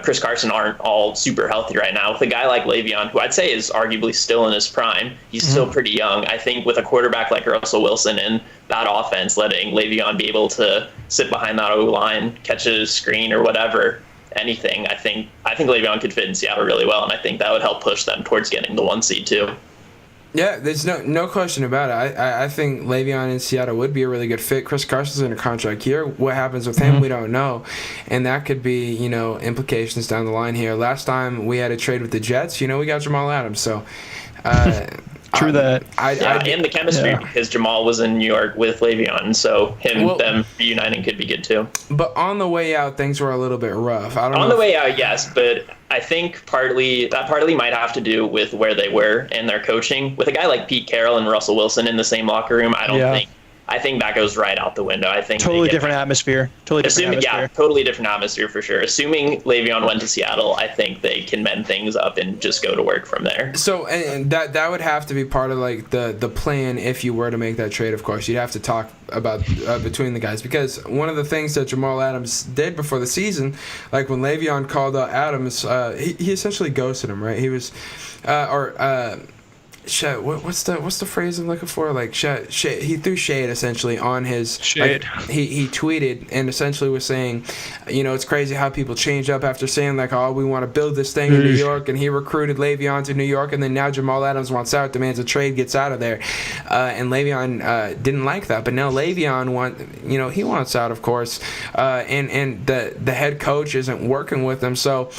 Chris Carson aren't all super healthy right now. With a guy like Le'Veon, who I'd say is arguably still in his prime, he's still pretty young. I think with a quarterback like Russell Wilson and that offense, letting Le'Veon be able to sit behind that O-line, catch a screen or whatever, anything, I think Le'Veon could fit in Seattle really well, and I think that would help push them towards getting the 1 seed too. Yeah, there's no question about it. I think Le'Veon in Seattle would be a really good fit. Chris Carson's in a contract here. What happens with him, we don't know. And that could be, implications down the line here. Last time we had a trade with the Jets, we got Jamal Adams. So True that. And the chemistry because Jamal was in New York with Le'Veon, so them reuniting could be good too. But on the way out, things were a little bit rough. On the way out, yes, but I think partly might have to do with where they were and their coaching. With a guy like Pete Carroll and Russell Wilson in the same locker room, I think that goes right out the window. I think totally different atmosphere. Totally different atmosphere for sure. Assuming Le'Veon went to Seattle, I think they can mend things up and just go to work from there. So, and that would have to be part of like the plan if you were to make that trade. Of course, you'd have to talk about between the guys, because one of the things that Jamal Adams did before the season, like when Le'Veon called out Adams, he essentially ghosted him, right? He was, what's the phrase I'm looking for? Like shade. He threw shade essentially on his shade. Like, he tweeted and essentially was saying, it's crazy how people change up after saying like, oh, we want to build this thing in New York, and he recruited Le'Veon to New York, and then now Jamal Adams wants out, demands a trade, gets out of there, and Le'Veon didn't like that, but now Le'Veon he wants out, of course, and the head coach isn't working with him. So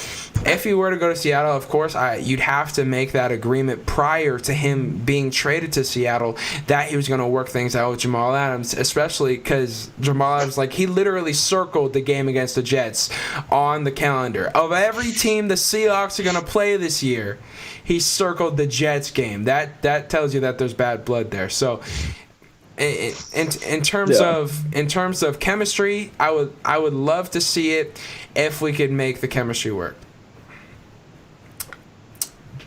if he were to go to Seattle, of course, you'd have to make that agreement prior to him being traded to Seattle that he was going to work things out with Jamal Adams, especially because Jamal Adams, like, he literally circled the game against the Jets on the calendar. Of every team the Seahawks are going to play this year, he circled the Jets game. That tells you that there's bad blood there. So in terms of chemistry, I would love to see it if we could make the chemistry work.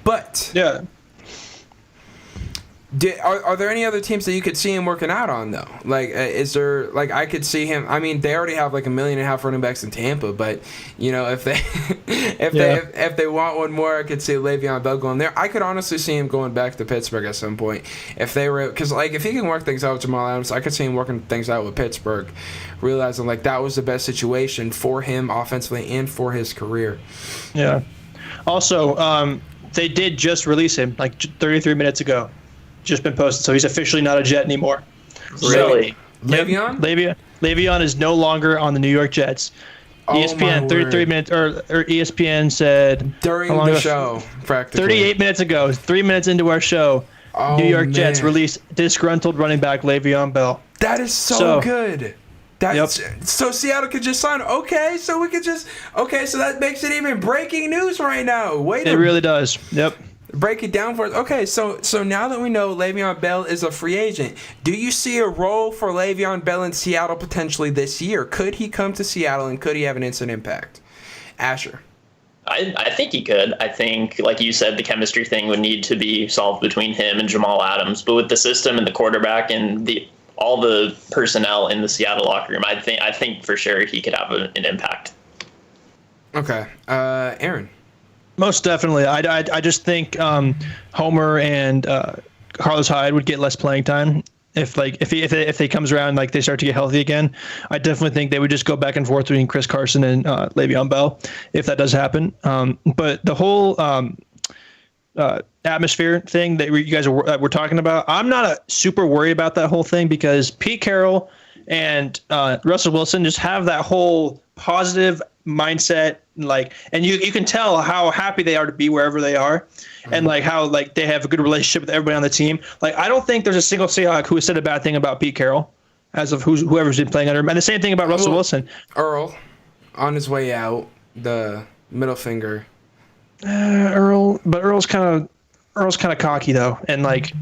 But yeah. Are there any other teams that you could see him working out on though? Like, is there, like, I could see him. I mean, they already have like 1.5 million running backs in Tampa, but if they if they want one more, I could see Le'Veon Bell going there. I could honestly see him going back to Pittsburgh at some point if they were, because like if he can work things out with Jamal Adams, I could see him working things out with Pittsburgh, realizing like that was the best situation for him offensively and for his career. Yeah. Also, they did just release him like 33 minutes ago. Just been posted, so he's officially not a Jet anymore. Really? Le'Veon? Le'Veon is no longer on the New York Jets. ESPN 33 minutes, or ESPN said during the show, practically 38 minutes ago, 3 minutes into our show, New York Jets released disgruntled running back Le'Veon Bell. That is so good. So Seattle could just sign. Okay, so that makes it even breaking news right now. It really does. Yep. Break it down for us. Okay, so now that we know Le'Veon Bell is a free agent, do you see a role for Le'Veon Bell in Seattle potentially this year? Could he come to Seattle and could he have an instant impact? Asher. I think he could. I think, like you said, the chemistry thing would need to be solved between him and Jamal Adams. But with the system and the quarterback and all the personnel in the Seattle locker room, I think for sure he could have an impact. Okay. Aaron. Most definitely. I just think Homer and Carlos Hyde would get less playing time if they comes around, like they start to get healthy again. I definitely think they would just go back and forth between Chris Carson and Le'Veon Bell if that does happen. But the whole atmosphere thing that you guys were talking about, I'm not super worried about that whole thing because Pete Carroll and Russell Wilson just have that whole positive mindset, and you can tell how happy they are to be wherever they are, and like how like they have a good relationship with everybody on the team. Like, I don't think there's a single Seahawk who has said a bad thing about Pete Carroll as of whoever's been playing under him. And the same thing about Russell Wilson. Earl, on his way out, the middle finger. Earl's kind of cocky though, and like,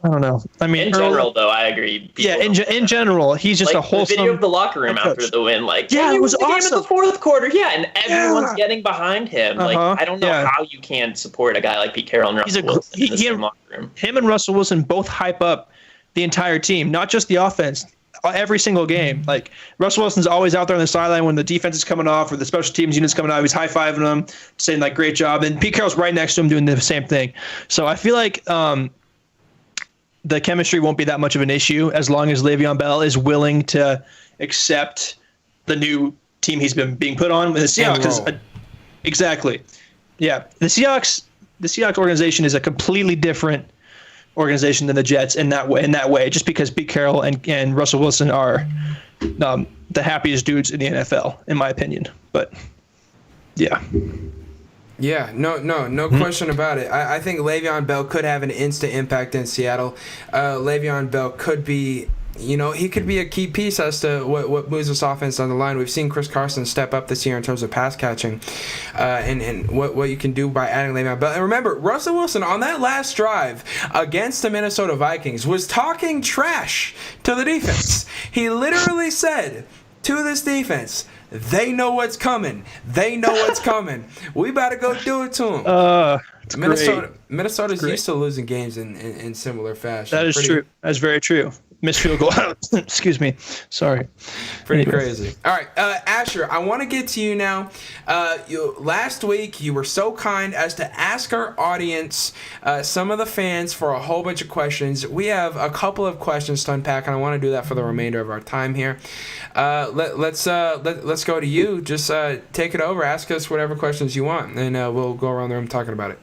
I don't know. I mean, in general, though, I agree. In general, he's just a wholesome. The video of the locker room after the win, it was awesome. Game in the fourth quarter, and everyone's getting behind him. I don't know how you can't support a guy like Pete Carroll and Russell Wilson in the same locker room. Him and Russell Wilson both hype up the entire team, not just the offense. Every single game, like Russell Wilson's always out there on the sideline when the defense is coming off or the special teams unit's coming out. He's high fiving them, saying like "great job," and Pete Carroll's right next to him doing the same thing. So I feel like the chemistry won't be that much of an issue as long as Le'Veon Bell is willing to accept the new team he's been being put on. The Seahawks exactly, yeah. The Seahawks organization is a completely different organization than the Jets in that way. Just because Pete Carroll and Russell Wilson are the happiest dudes in the NFL, in my opinion. But yeah. Yeah, no question about it. I think Le'Veon Bell could have an instant impact in Seattle. Le'Veon Bell could be, he could be a key piece as to what moves this offense on the line. We've seen Chris Carson step up this year in terms of pass catching, and what you can do by adding Le'Veon Bell. And remember, Russell Wilson on that last drive against the Minnesota Vikings was talking trash to the defense. He literally said to this defense, they know what's coming. They know what's coming. We about to go do it to them. Minnesota's used to losing games in similar fashion. That is true. That's very true. Missed field goal. Excuse me. Sorry. Pretty crazy. All right, Asher, I want to get to you now. Last week, you were so kind as to ask our audience, some of the fans, for a whole bunch of questions. We have a couple of questions to unpack, and I want to do that for the remainder of our time here. Let's go to you. Just take it over. Ask us whatever questions you want, and we'll go around the room talking about it.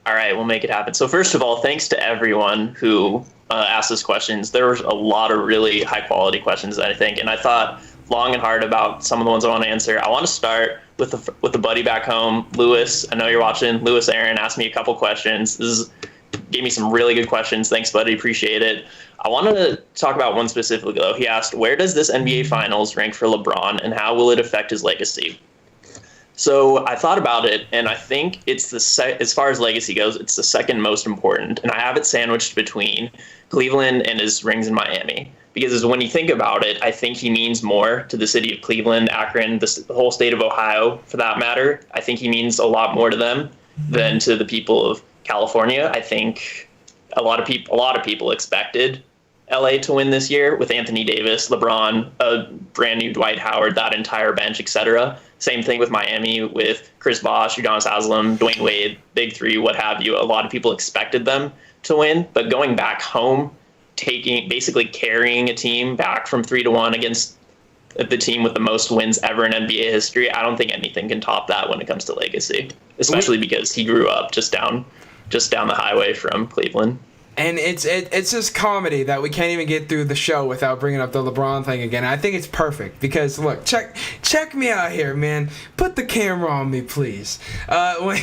All right, we'll make it happen. So first of all, thanks to everyone who asked us questions. There was a lot of really high quality questions, I think, and I thought long and hard about some of the ones I want to answer. I want to start with the buddy back home, Lewis. I know you're watching. Lewis Aaron asked me a couple questions. Gave me some really good questions. Thanks, buddy. Appreciate it. I wanted to talk about one specifically, though. He asked, where does this NBA Finals rank for LeBron, and how will it affect his legacy? So I thought about it, and I think it's as far as legacy goes, it's the second most important. And I have it sandwiched between Cleveland and his rings in Miami. Because when you think about it, I think he means more to the city of Cleveland, Akron, the whole state of Ohio, for that matter. I think he means a lot more to them than to the people of California. I think a lot of people expected LA to win this year with Anthony Davis, LeBron, a brand new Dwight Howard, that entire bench, etc. Same thing with Miami with Chris Bosh, Udonis Haslem, Dwayne Wade, Big Three, what have you. A lot of people expected them to win, but going back home, basically carrying a team back from 3-1 against the team with the most wins ever in NBA history, I don't think anything can top that when it comes to legacy, especially because he grew up just down the highway from Cleveland. And it's just comedy that we can't even get through the show without bringing up the LeBron thing again. I think it's perfect because, look, check me out here, man. Put the camera on me, please. When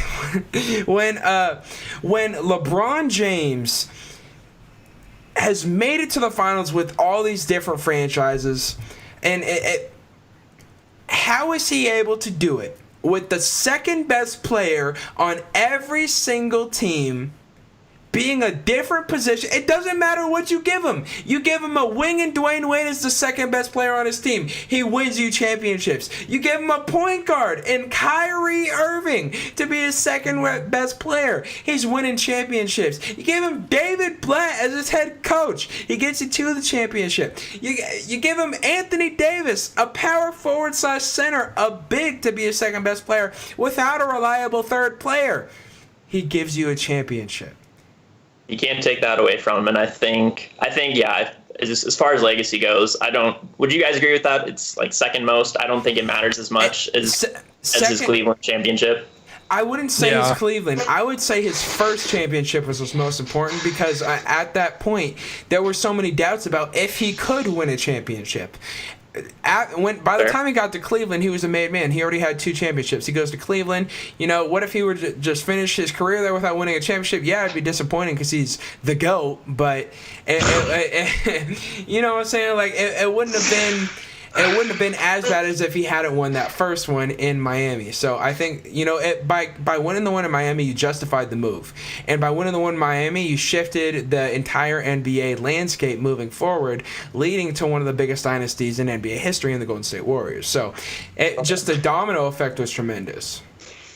LeBron James has made it to the finals with all these different franchises, and how is he able to do it with the second best player on every single team being a different position? It doesn't matter what you give him. You give him a wing and Dwayne Wade is the second best player on his team. He wins you championships. You give him a point guard and Kyrie Irving to be his second best player. He's winning championships. You give him David Blatt as his head coach. He gets you to the championship. You give him Anthony Davis, a power forward / center, a big to be his second best player without a reliable third player. He gives you a championship. You can't take that away from him, and I think, yeah. As far as legacy goes, would you guys agree with that? It's like second most. I don't think it matters as much as his Cleveland championship. I wouldn't say his Cleveland. I would say his first championship was most important because at that point there were so many doubts about if he could win a championship. By the time he got to Cleveland, he was a made man. He already had 2 championships. He goes to Cleveland. What if he were to just finish his career there without winning a championship? Yeah, it'd be disappointing because he's the GOAT. But you know what I'm saying? Like it wouldn't have been as bad as if he hadn't won that first one in Miami. So I think by winning the one in Miami, you justified the move, and by winning the one in Miami, you shifted the entire NBA landscape moving forward, leading to one of the biggest dynasties in NBA history in the Golden State Warriors. So just the domino effect was tremendous.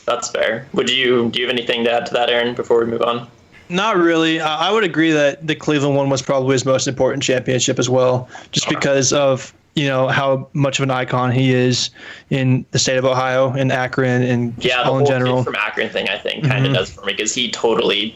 That's fair. Do you have anything to add to that, Aaron, before we move on? Not really. I would agree that the Cleveland one was probably his most important championship as well, just because of how much of an icon he is in the state of Ohio, in Akron, and all in general. Kid from Akron thing, I think, kind of does for me because he totally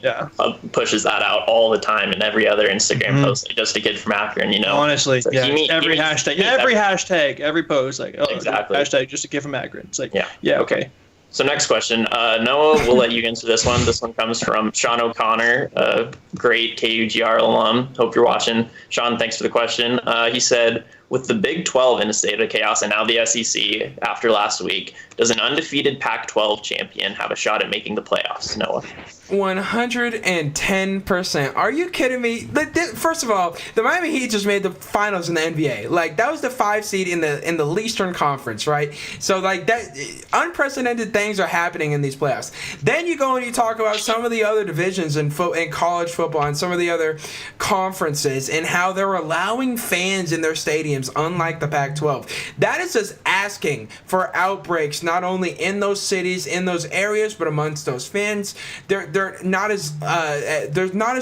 pushes that out all the time in every other Instagram post. Like, just a kid from Akron, Honestly, so every hashtag, every post, like, exactly. Hashtag just a kid from Akron. It's like, okay. So next question, Noah, we'll let you answer this one. This one comes from Sean O'Connor, a great KUGR alum. Hope you're watching. Sean, thanks for the question. He said, With the Big 12 in a state of chaos and now the SEC after last week, does an undefeated Pac-12 champion have a shot at making the playoffs, Noah? 110%. Are you kidding me? First of all, the Miami Heat just made the finals in the NBA. Like, that was the 5 seed in the Eastern Conference, right? So, like, that unprecedented things are happening in these playoffs. Then you go and you talk about some of the other divisions in college football and some of the other conferences and how they're allowing fans in their stadiums, unlike the Pac-12. That is just asking for outbreaks, not only in those cities, in those areas, but amongst those fans. They're not as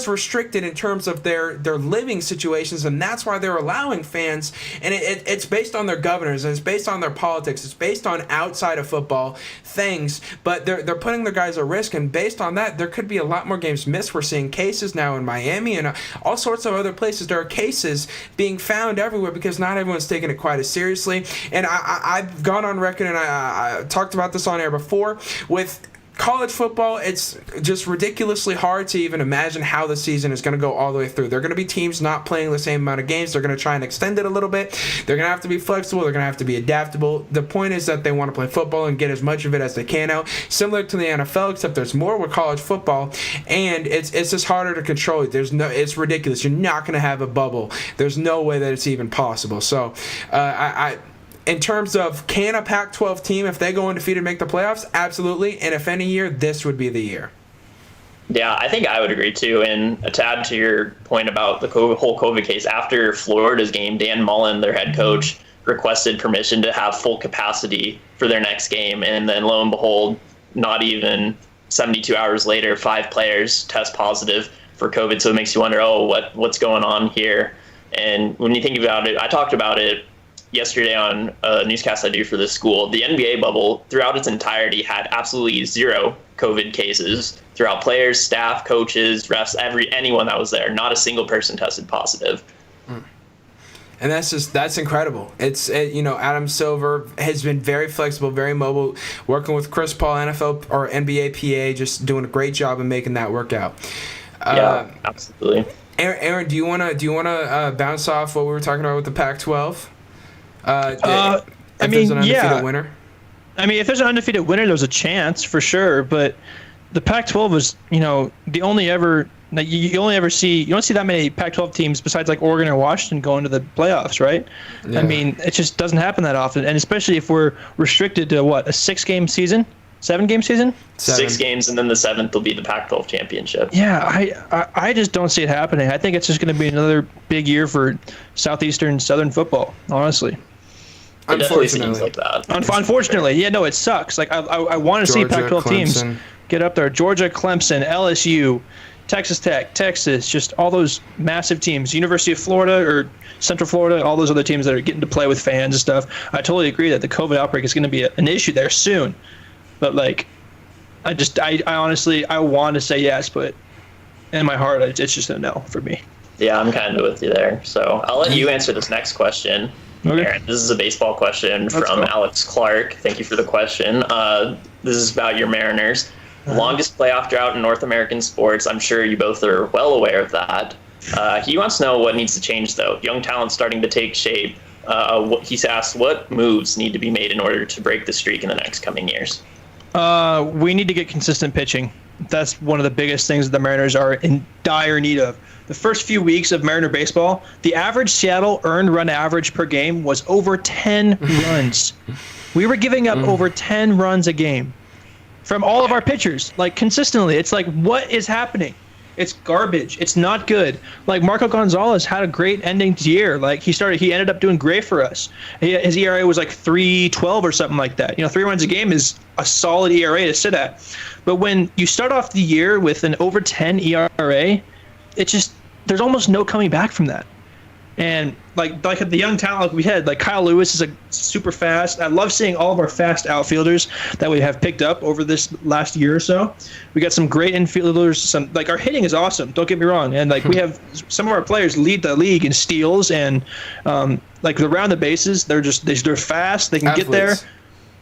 restricted in terms of their living situations, and that's why they're allowing fans. And it's based on their governors, and it's based on their politics, it's based on outside of football things. But they're putting their guys at risk, and based on that, there could be a lot more games missed. We're seeing cases now in Miami and all sorts of other places. There are cases being found everywhere because not everyone's taking it quite as seriously. And I've gone on record, and I talked about this on air before with college football. It's just ridiculously hard to even imagine how the season is going to go all the way through. There are going to be teams not playing the same amount of games. They're going to try and extend it a little bit. They're going to have to be flexible. They're going to have to be adaptable. The point is that they want to play football and get as much of it as they can out. Similar to the NFL, except there's more with college football, and it's just harder to control. It's ridiculous. You're not going to have a bubble. There's no way that it's even possible. So, in terms of, can a Pac-12 team, if they go undefeated, make the playoffs? Absolutely. And if any year, this would be the year. Yeah, I think I would agree too. And to add to your point about the whole COVID case, after Florida's game, Dan Mullen, their head coach, requested permission to have full capacity for their next game. And then lo and behold, not even 72 hours later, 5 players test positive for COVID. So it makes you wonder, what's going on here? And when you think about it, I talked about it yesterday on a newscast I do for this school. The NBA bubble throughout its entirety had absolutely 0 COVID cases throughout players, staff, coaches, refs, anyone that was there. Not a single person tested positive. And that's incredible. Adam Silver has been very flexible, very mobile, working with Chris Paul, NFL or NBA PA, just doing a great job of making that work out. Yeah, absolutely. Aaron, do you wanna bounce off what we were talking about with the Pac-12? There's an undefeated winner? I mean, if there's an undefeated winner, there's a chance for sure. But the Pac-12 was, the only ever you don't see that many Pac-12 teams besides like Oregon or Washington going to the playoffs, right? Yeah. I mean, it just doesn't happen that often, and especially if we're restricted to a 6-game season, 7-game season. 6 games, and then the 7th will be the Pac-12 championship. Yeah, I just don't see it happening. I think it's just going to be another big year for Southern football, honestly. It definitely seems like that. Unfortunately, yeah, no, it sucks. Like I want to see Pac-12 teams get up there. Georgia, Clemson, LSU, Texas Tech, Texas, just all those massive teams. University of Florida or Central Florida, all those other teams that are getting to play with fans and stuff. I totally agree that the COVID outbreak is going to be an issue there soon. But I honestly want to say yes, but in my heart, it's just a no for me. Yeah, I'm kind of with you there. So I'll let you answer this next question. Okay. Aaron, this is a baseball question from Alex Clark. Thank you for the question. This is about your Mariners. The longest playoff drought in North American sports. I'm sure you both are well aware of that. He wants to know what needs to change, though. Young talent starting to take shape. He's asked what moves need to be made in order to break the streak in the next coming years. We need to get consistent pitching. That's one of the biggest things that the Mariners are in dire need of. The first few weeks of Mariner baseball, the average Seattle earned run average per game was over 10 runs. We were giving up over 10 runs a game from all of our pitchers, consistently. It's what is happening? It's garbage. It's not good. Marco Gonzalez had a great ending to the year. He ended up doing great for us. His ERA was 3.12 or something like that. 3 runs a game is a solid ERA to sit at. But when you start off the year with an over 10 ERA, there's almost no coming back from that. And the young talent we had, Kyle Lewis is super fast. I love seeing all of our fast outfielders that we have picked up over this last year or so. We got some great infielders. Our hitting is awesome. Don't get me wrong. And we have some of our players lead the league in steals and around the bases. They're fast. They can get there.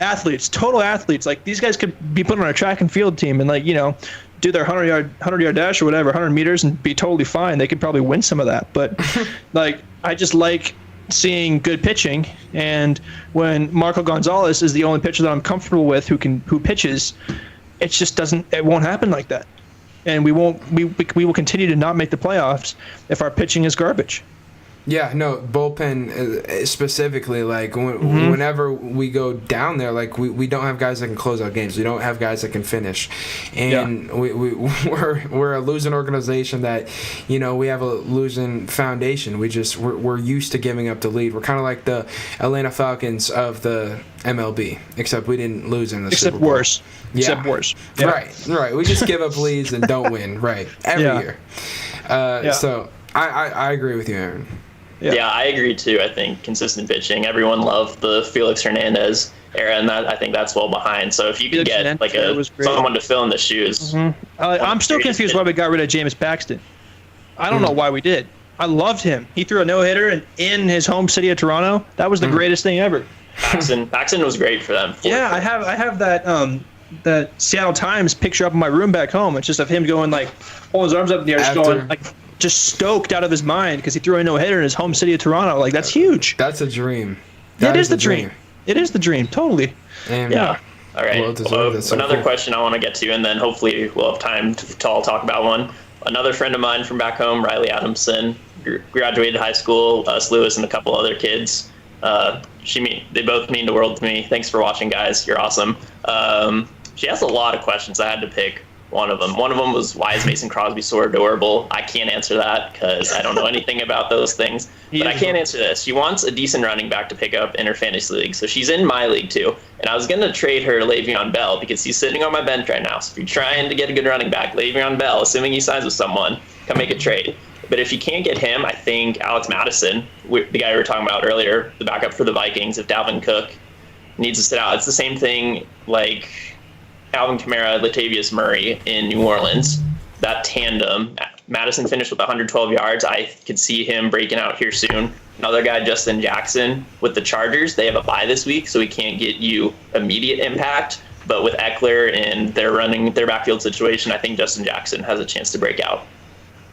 Athletes, total athletes. These guys could be put on a track and field team and do their 100 yard dash or whatever, 100 meters, and be totally fine. They could probably win some of that. But I just like seeing good pitching, and when Marco Gonzalez is the only pitcher that I'm comfortable with who pitches, it won't happen like that, and we will continue to not make the playoffs if our pitching is garbage. Yeah, no, bullpen specifically, like whenever we go down there, like we don't have guys that can close out games. We don't have guys that can finish, and we're a losing organization that, we have a losing foundation. We're used to giving up the lead. We're kind of like the Atlanta Falcons of the MLB, except we didn't lose in the Super Bowl. Worse. Yeah. Except worse. Yeah. Right. We just give up leads and don't win. Right, every year. So I agree with you, Aaron. Yeah, I agree too. I think consistent pitching. Everyone loved the Felix Hernandez era, and I think that's well behind. So if you could get like someone to fill in the shoes. I'm still confused why we got rid of James Paxton. I don't know why we did. I loved him. He threw a no-hitter in his home city of Toronto. That was the greatest thing ever. Paxton was great for them. Yeah, I have that Seattle Times picture up in my room back home. It's just of him going like, holding his arms up in the air, just going like, just stoked out of his mind because he threw a no-hitter in his home city of Toronto. Like, that's huge. That's a dream. It is the dream. It is the dream, totally. And yeah. All right. Another question I want to get to, and then hopefully we'll have time to all talk about one. Another friend of mine from back home, Riley Adamson, graduated high school. Lewis and a couple other kids. They both mean the world to me. Thanks for watching, guys. You're awesome. She has a lot of questions. I had to pick one of them. One of them was, why is Mason Crosby so adorable? I can't answer that because I don't know anything about those things. But I can answer this. She wants a decent running back to pick up in her fantasy league. So she's in my league too. And I was going to trade her Le'Veon Bell because he's sitting on my bench right now. So if you're trying to get a good running back, Le'Veon Bell, assuming he signs with someone, come make a trade. But if you can't get him, I think Alex Madison, the guy we were talking about earlier, the backup for the Vikings, if Dalvin Cook needs to sit out. It's the same thing like Alvin Kamara, Latavius Murray in New Orleans. That tandem, Madison finished with 112 yards. I could see him breaking out here soon. Another guy, Justin Jackson, with the Chargers. They have a bye this week, so he can't get you immediate impact. But with Eckler and their backfield situation, I think Justin Jackson has a chance to break out.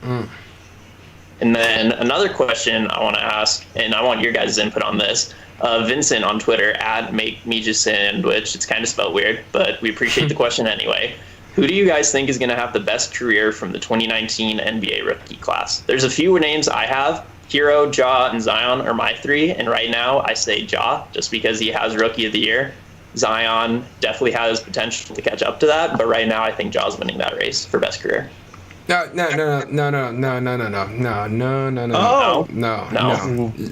And then another question I want to ask, and I want your guys' input on this. Vincent on Twitter, @MakeMeJustSandwich. It's kind of spelled weird, but we appreciate the question anyway. Who do you guys think is going to have the best career from the 2019 NBA rookie class? There's a few names I have. Hero, Ja, and Zion are my three, and right now I say Ja, just because he has Rookie of the Year. Zion definitely has potential to catch up to that, but right now I think Ja's winning that race for best career. No.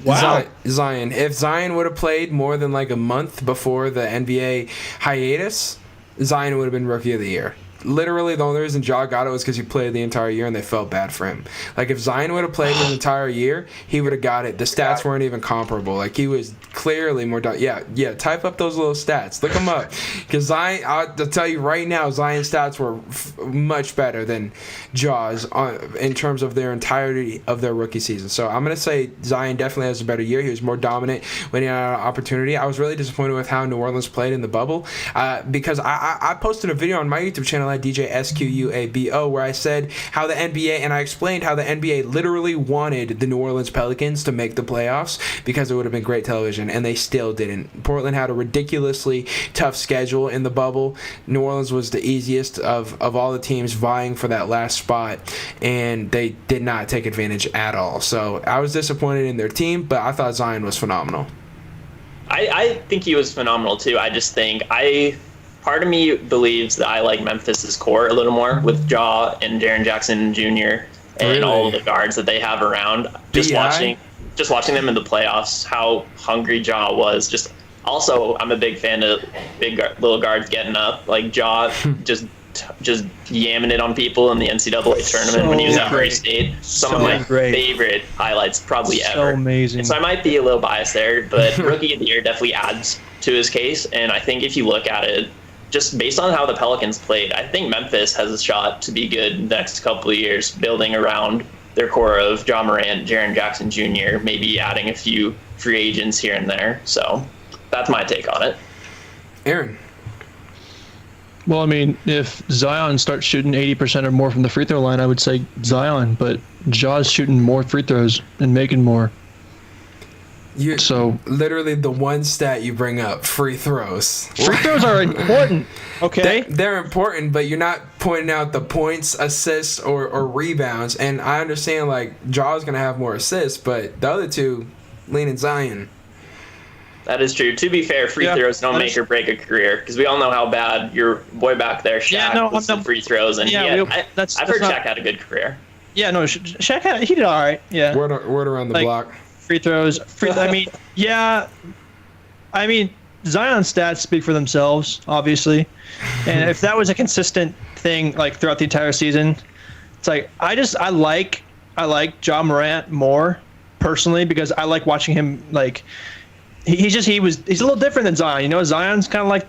Wow. Zion. If Zion would have played more than like a month before the NBA hiatus, Zion would have been Rookie of the Year. Literally, the only reason Ja got it was because he played the entire year and they felt bad for him. Like, if Zion would have played the entire year, he would have got it. The stats weren't even comparable. Like, he was clearly more... Yeah, type up those little stats. Look them up. Because Zion, I'll tell you right now, Zion's stats were much better than Ja's in terms of their entirety of their rookie season. So I'm going to say Zion definitely has a better year. He was more dominant when he had an opportunity. I was really disappointed with how New Orleans played in the bubble because I posted a video on my YouTube channel at DJ SQUABO where I said how the NBA, and I explained how the NBA literally wanted the New Orleans Pelicans to make the playoffs because it would have been great television, and they still didn't. Portland had a ridiculously tough schedule in the bubble. New Orleans was the easiest of all the teams vying for that last spot, and they did not take advantage at all. So I was disappointed in their team, but I thought Zion was phenomenal. I think he was phenomenal too. I just think part of me believes that I like Memphis's core a little more with Ja and Jaren Jackson Jr. and all of the guards that they have around. Just watching them in the playoffs, how hungry Ja was. Just also, I'm a big fan of little guards getting up. Like Ja just yamming it on people in the NCAA tournament when he was at Murray State. Some of my favorite highlights probably ever. Amazing. And so I might be a little biased there, but Rookie of the Year definitely adds to his case. And I think if you look at it, just based on how the Pelicans played, I think Memphis has a shot to be good the next couple of years, building around their core of Ja Morant, Jaren Jackson Jr., maybe adding a few free agents here and there. So that's my take on it. Aaron. Well, I mean, if Zion starts shooting 80% or more from the free throw line, I would say Zion, but Ja's shooting more free throws and making more. So literally the one stat you bring up, free throws. free throws are important. Okay. They're important, but you're not pointing out the points, assists, or rebounds. And I understand, like, Jaw's going to have more assists, but the other two, lean in Zion. That is true. To be fair, free throws don't make or break a career, because we all know how bad your boy back there, Shaq, was some free throws. And I've heard Shaq had a good career. Yeah, no, Shaq he did all right. Yeah. Word around the block. Free throws. I mean, Zion's stats speak for themselves, obviously. And if that was a consistent thing, like, throughout the entire season, it's like I like Ja Morant more personally, because I like watching him. Like, he's a little different than Zion. You know, Zion's kind of like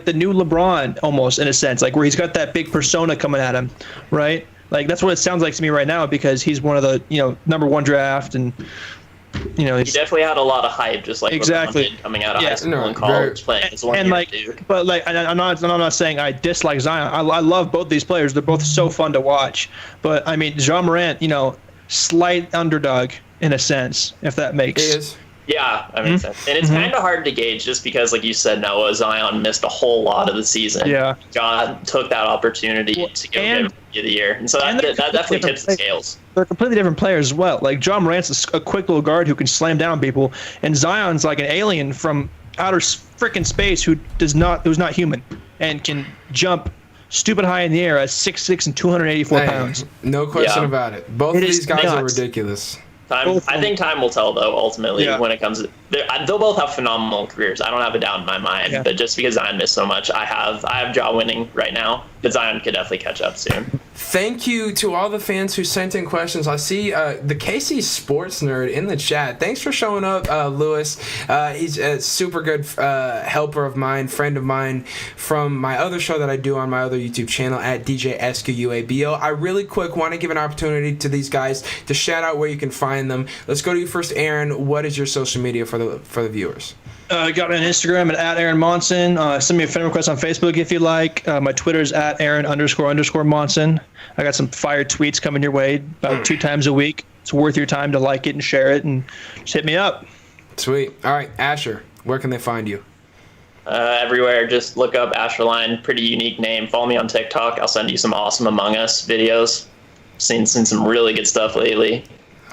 the new LeBron almost, in a sense, like, where he's got that big persona coming at him, right? Like, that's what it sounds like to me right now, because he's one of the number 1 draft, and he definitely had a lot of hype, just like exactly LeBron did coming out of high school and college, playing as one year Duke. But like, I'm not saying I dislike Zion. I love both these players. They're both so fun to watch. But I mean, Ja Morant, slight underdog in a sense, if that makes sense. Yeah, that makes sense. And it's kind of hard to gauge, just because, like you said, Noah, Zion missed a whole lot of the season. Yeah. Ja took that opportunity to go get Rookie of the Year. And so that definitely tips the scales. They're completely different players as well. Like, Ja Morant's a quick little guard who can slam down people, and Zion's like an alien from outer freaking space who's not human and can jump stupid high in the air at 6'6" and 284 pounds. No question about it. Both of these guys are ridiculous. I think time will tell, though, ultimately, when it comes to... They'll both have phenomenal careers. I don't have a doubt in my mind. But just because Zion missed so much, I have Ja winning right now. But Zion could definitely catch up soon. Thank you to all the fans who sent in questions. I see the KC Sports Nerd in the chat. Thanks for showing up, Lewis. He's a super good helper of mine, friend of mine from my other show that I do on my other YouTube channel at DJ SQUABO. I really quick want to give an opportunity to these guys to shout out where you can find them. Let's go to you first, Aaron. What is your social media for the viewers? Got me on Instagram at Aaron Monson. Send me a friend request on Facebook if you like. My Twitter is at Aaron__Monson. I got some fire tweets coming your way about 2 times a week. It's worth your time to like it and share it, and just hit me up. Sweet. All right, Asher, where can they find you? Everywhere. Just look up Asherline. Pretty unique name. Follow me on TikTok. I'll send you some awesome Among Us videos. Seen some really good stuff lately.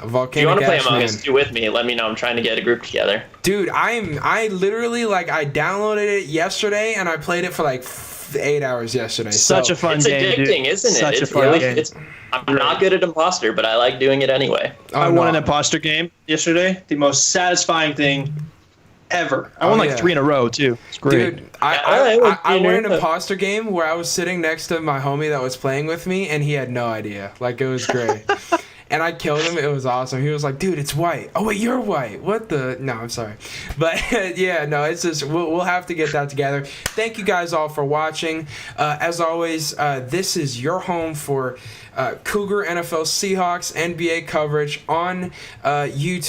If you want to play Among Us 2 with me, let me know. I'm trying to get a group together. Dude, I literally, I downloaded it yesterday and I played it for 8 hours yesterday. Such a fun game. It's addicting, isn't it? Such a fun game. I'm not good at imposter, but I like doing it anyway. I won an imposter game yesterday. The most satisfying thing ever. I won 3 in a row too. It's great. Dude, I won an imposter game where I was sitting next to my homie that was playing with me and he had no idea. It was great. And I killed him. It was awesome. He was like, dude, it's white. Oh, wait, you're white. What the? No, I'm sorry. But, yeah, no, it's just, we'll have to get that together. Thank you guys all for watching. As always, this is your home for Cougar, NFL, Seahawks, NBA coverage on YouTube.